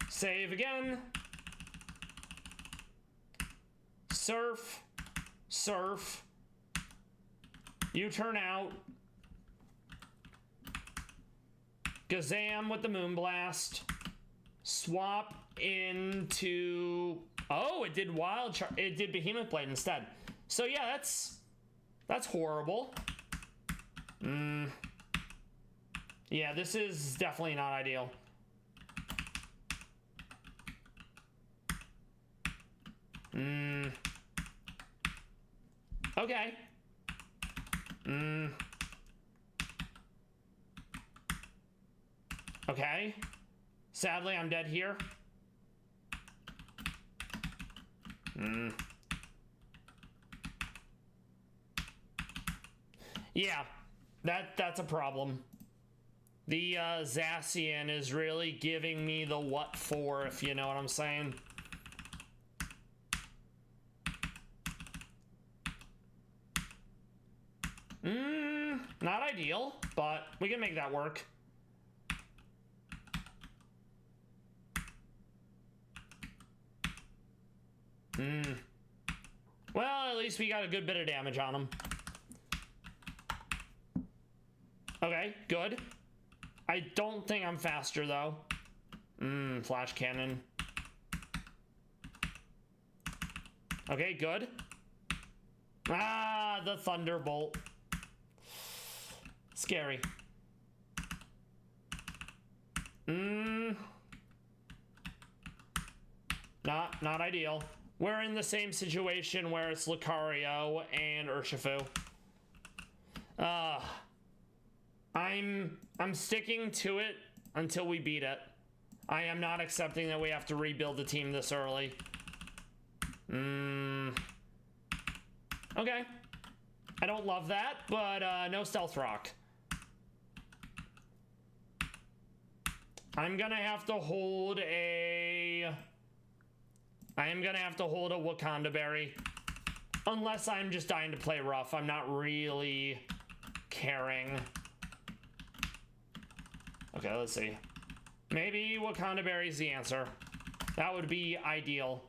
Save again. Surf. Surf. U-turn out. Gazam with the Moonblast. Swap into... Oh, it did it did Behemoth Blade instead. So yeah, that's horrible. Yeah, this is definitely not ideal. Okay. Okay. Sadly, I'm dead here. Yeah, that's a problem. The Zacian is really giving me the what for, if you know what I'm saying. Not ideal, but we can make that work. Well, at least we got a good bit of damage on him. Okay, good. I don't think I'm faster, though. Flash cannon. Okay, good. Ah, the thunderbolt. Scary. Not ideal. We're in the same situation where it's Lucario and Urshifu. I'm sticking to it until we beat it. I am not accepting that we have to rebuild the team this early. Okay. I don't love that, but no Stealth Rock. I'm gonna have to hold a... I am gonna have to hold a Wakanda Berry. Unless I'm just dying to play rough. I'm not really caring. Okay, let's see. Maybe Wakanda Berry's the answer. That would be ideal.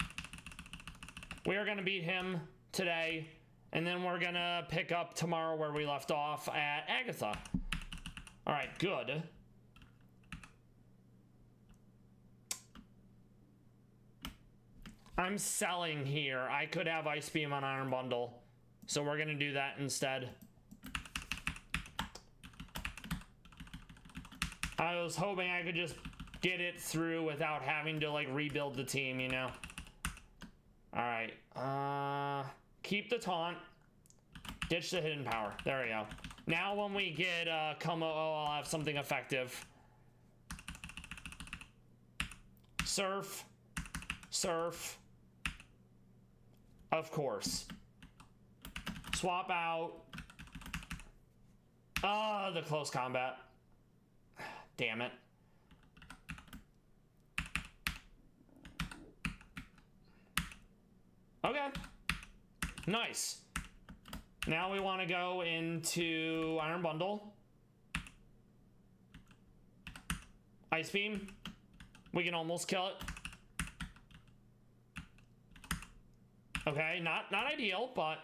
We are gonna beat him today, and then we're gonna pick up tomorrow where we left off at Agatha. All right, good. I'm selling here. I could have Ice Beam on Iron Bundle, so we're gonna do that instead. I was hoping I could just get it through without having to like rebuild the team, you know? All right, keep the taunt. Ditch the hidden power. There we go. Now when we get Como, I'll have something effective. Surf. Surf. Of course. Swap out. The close combat. Damn it. Okay. Nice. Now we want to go into Iron Bundle. Ice Beam. We can almost kill it. Okay, not ideal, but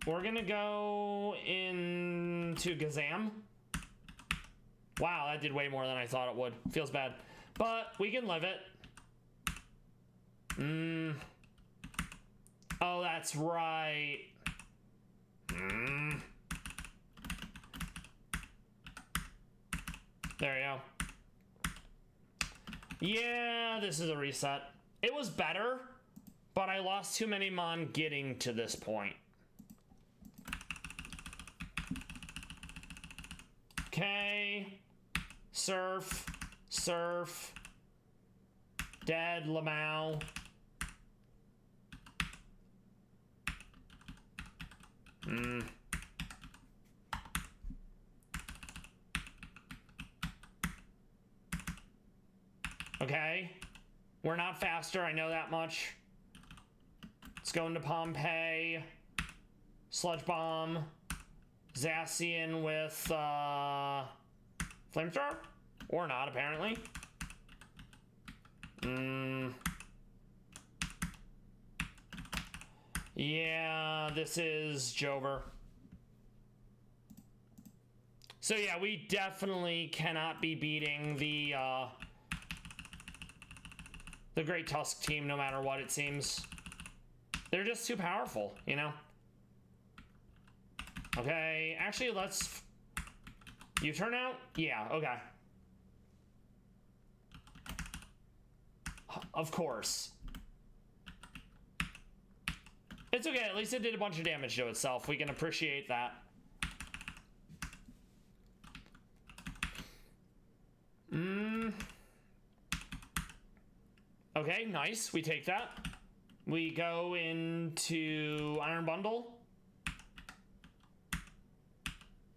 we're gonna go into Gazam. Wow, that did way more than I thought it would. Feels bad, but we can live it. Oh, that's right. There you go. Yeah, this is a reset. It was better, but I lost too many mon getting to this point. Okay. Surf. Surf. Dead Lamau. Okay. We're not faster, I know that much. Let's go into Pompeii. Sludge Bomb. Zacian with Flamethrower? Or not, apparently. Yeah, this is Jover. So yeah, we definitely cannot be beating the Great Tusk team no matter what, it seems. They're just too powerful, you know? Okay, actually, let's... You turn out? Yeah, okay. Of course. It's okay, at least it did a bunch of damage to itself. We can appreciate that. Okay, nice. We take that. We go into Iron Bundle.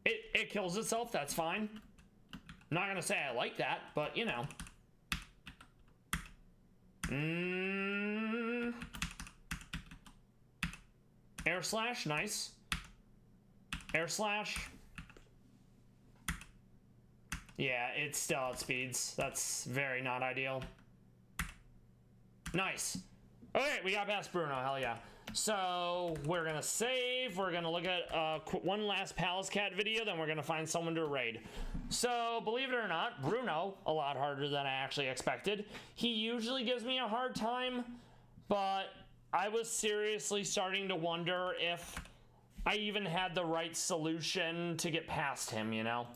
It kills itself, that's fine. I'm not gonna say I like that, but you know. Air Slash, nice. Air Slash. Yeah, it's still outspeeds. That's very not ideal. Nice. Okay, we got past Bruno, hell yeah. So we're gonna save. We're gonna look at one last Pallas Cat video, then we're gonna find someone to raid. So believe it or not, Bruno, a lot harder than I actually expected. He usually gives me a hard time, but I was seriously starting to wonder if I even had the right solution to get past him, you know?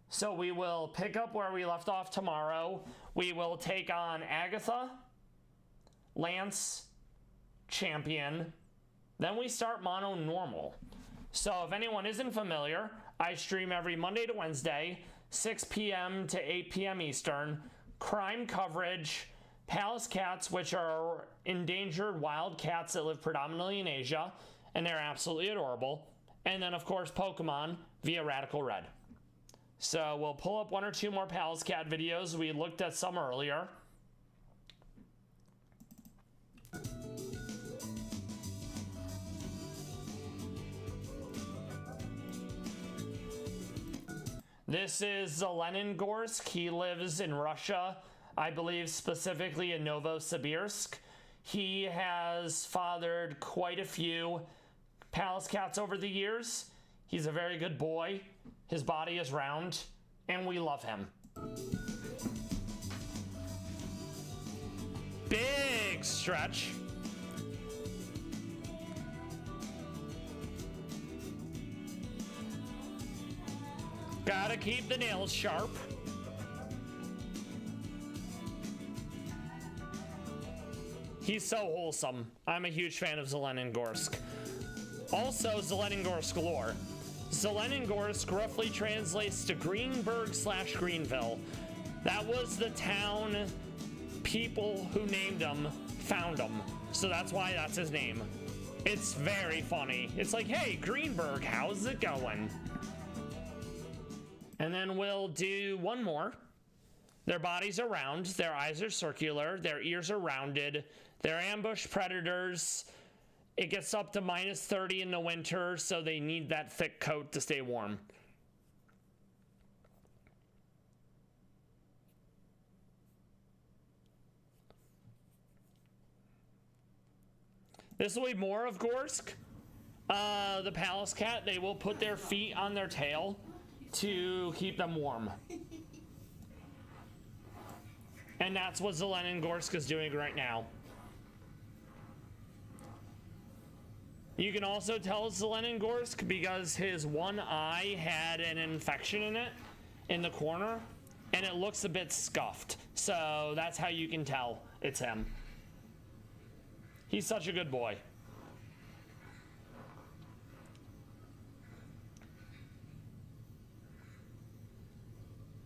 So we will pick up where we left off tomorrow. We will take on Agatha, Lance, Champion. Then we start mono normal. So if anyone isn't familiar, I stream every Monday to Wednesday, 6 p.m. to 8 p.m. Eastern, crime coverage, Pallas Cats, which are endangered wild cats that live predominantly in Asia, and they're absolutely adorable. And then, of course, Pokemon via Radical Red. So we'll pull up one or two more Pallas Cat videos. We looked at some earlier. This is Zeleningorsk. He lives in Russia, I believe specifically in Novosibirsk. He has fathered quite a few Pallas Cats over the years. He's a very good boy. His body is round, and we love him. Big stretch. Gotta keep the nails sharp. He's so wholesome. I'm a huge fan of Zeleningorsk. Also, Zeleningorsk lore. Zeleningorsk roughly translates to Greenburg/Greenville. That was the town people who named him found him. So that's why that's his name. It's very funny. It's like, hey, Greenburg, how's it going? And then we'll do one more. Their bodies are round, their eyes are circular, their ears are rounded, they're ambush predators. It gets up to -30 in the winter, so they need that thick coat to stay warm. This will be more of Gorsk. The Pallas Cat, they will put their feet on their tail to keep them warm. And that's what Zeleningorsk is doing right now. You can also tell Zeleningorsk because his one eye had an infection in it, in the corner, and it looks a bit scuffed. So that's how you can tell it's him. He's such a good boy.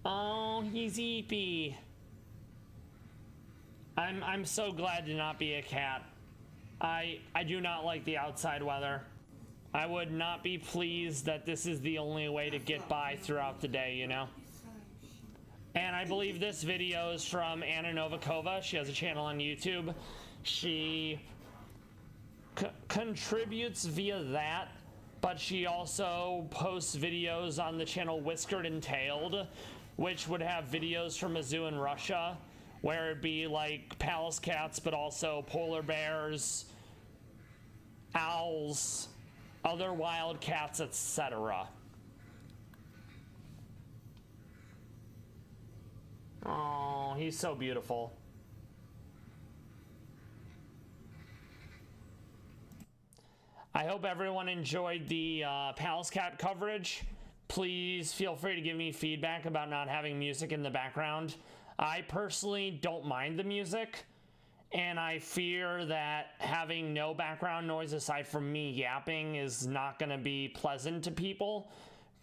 Oh, he's eepy. I'm so glad to not be a cat. I do not like the outside weather. I would not be pleased that this is the only way to get by throughout the day, you know? And I believe this video is from Anna Novikova. She has a channel on YouTube. She contributes via that, but she also posts videos on the channel Whiskered and Tailed, which would have videos from a zoo in Russia, where it'd be like Pallas Cats, but also polar bears, owls, other wild cats, etc. Oh, he's so beautiful. I hope everyone enjoyed the Pallas Cat coverage. Please feel free to give me feedback about not having music in the background. I personally don't mind the music, and I fear that having no background noise aside from me yapping is not going to be pleasant to people,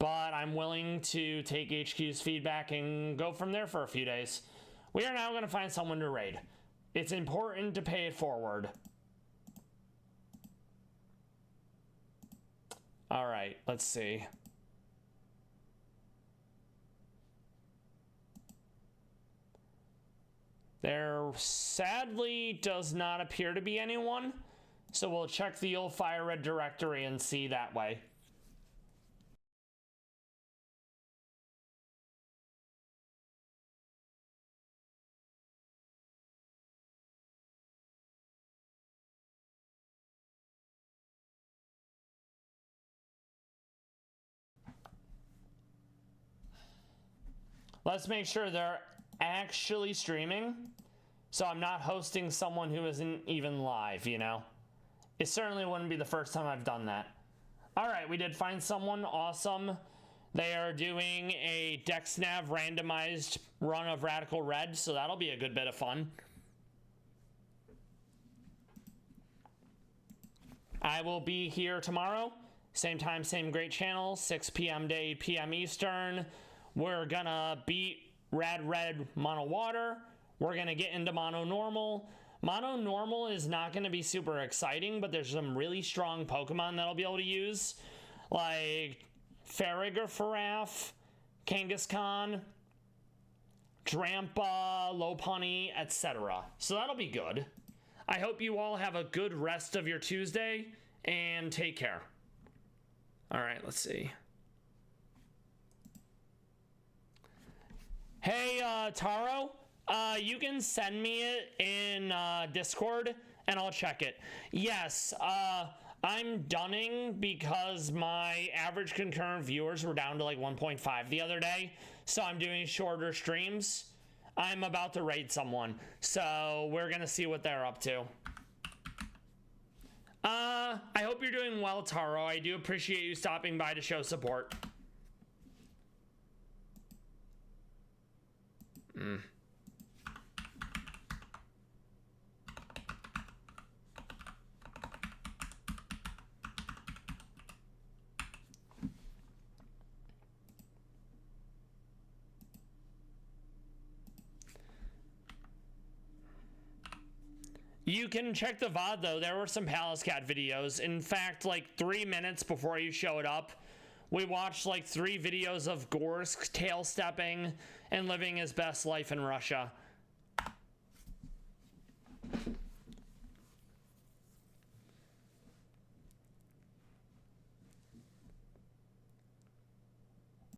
but I'm willing to take HQ's feedback and go from there for a few days. We are now going to find someone to raid. It's important to pay it forward. All right, let's see. There sadly does not appear to be anyone, so we'll check the old Fire Red directory and see that way. Let's make sure they're actually streaming, so I'm not hosting someone who isn't even live, you know? It certainly wouldn't be the first time I've done that. All right, we did find someone awesome. They are doing a DexNav randomized run of Radical Red, so that'll be a good bit of fun. I will be here tomorrow, same time, same great channel, 6 p.m. to 8 p.m. Eastern. We're gonna beat Rad Red Mono Water. We're gonna get into Mono Normal. Mono Normal is not gonna be super exciting, but there's some really strong Pokemon that I'll be able to use, like Farigiraf, Kangaskhan, Drampa, Lopunny, etc. So that'll be good. I hope you all have a good rest of your Tuesday, and take care. All right, let's see. Hey, Taro, you can send me it in Discord, and I'll check it. Yes, I'm dunning because my average concurrent viewers were down to like 1.5 the other day, so I'm doing shorter streams. I'm about to raid someone, so we're gonna see what they're up to. I hope you're doing well, Taro. I do appreciate you stopping by to show support. You can check the VOD though. There were some Pallas Cat videos. In fact, like 3 minutes before you showed up, we watched like 3 videos of Gorsk tail stepping and living his best life in Russia.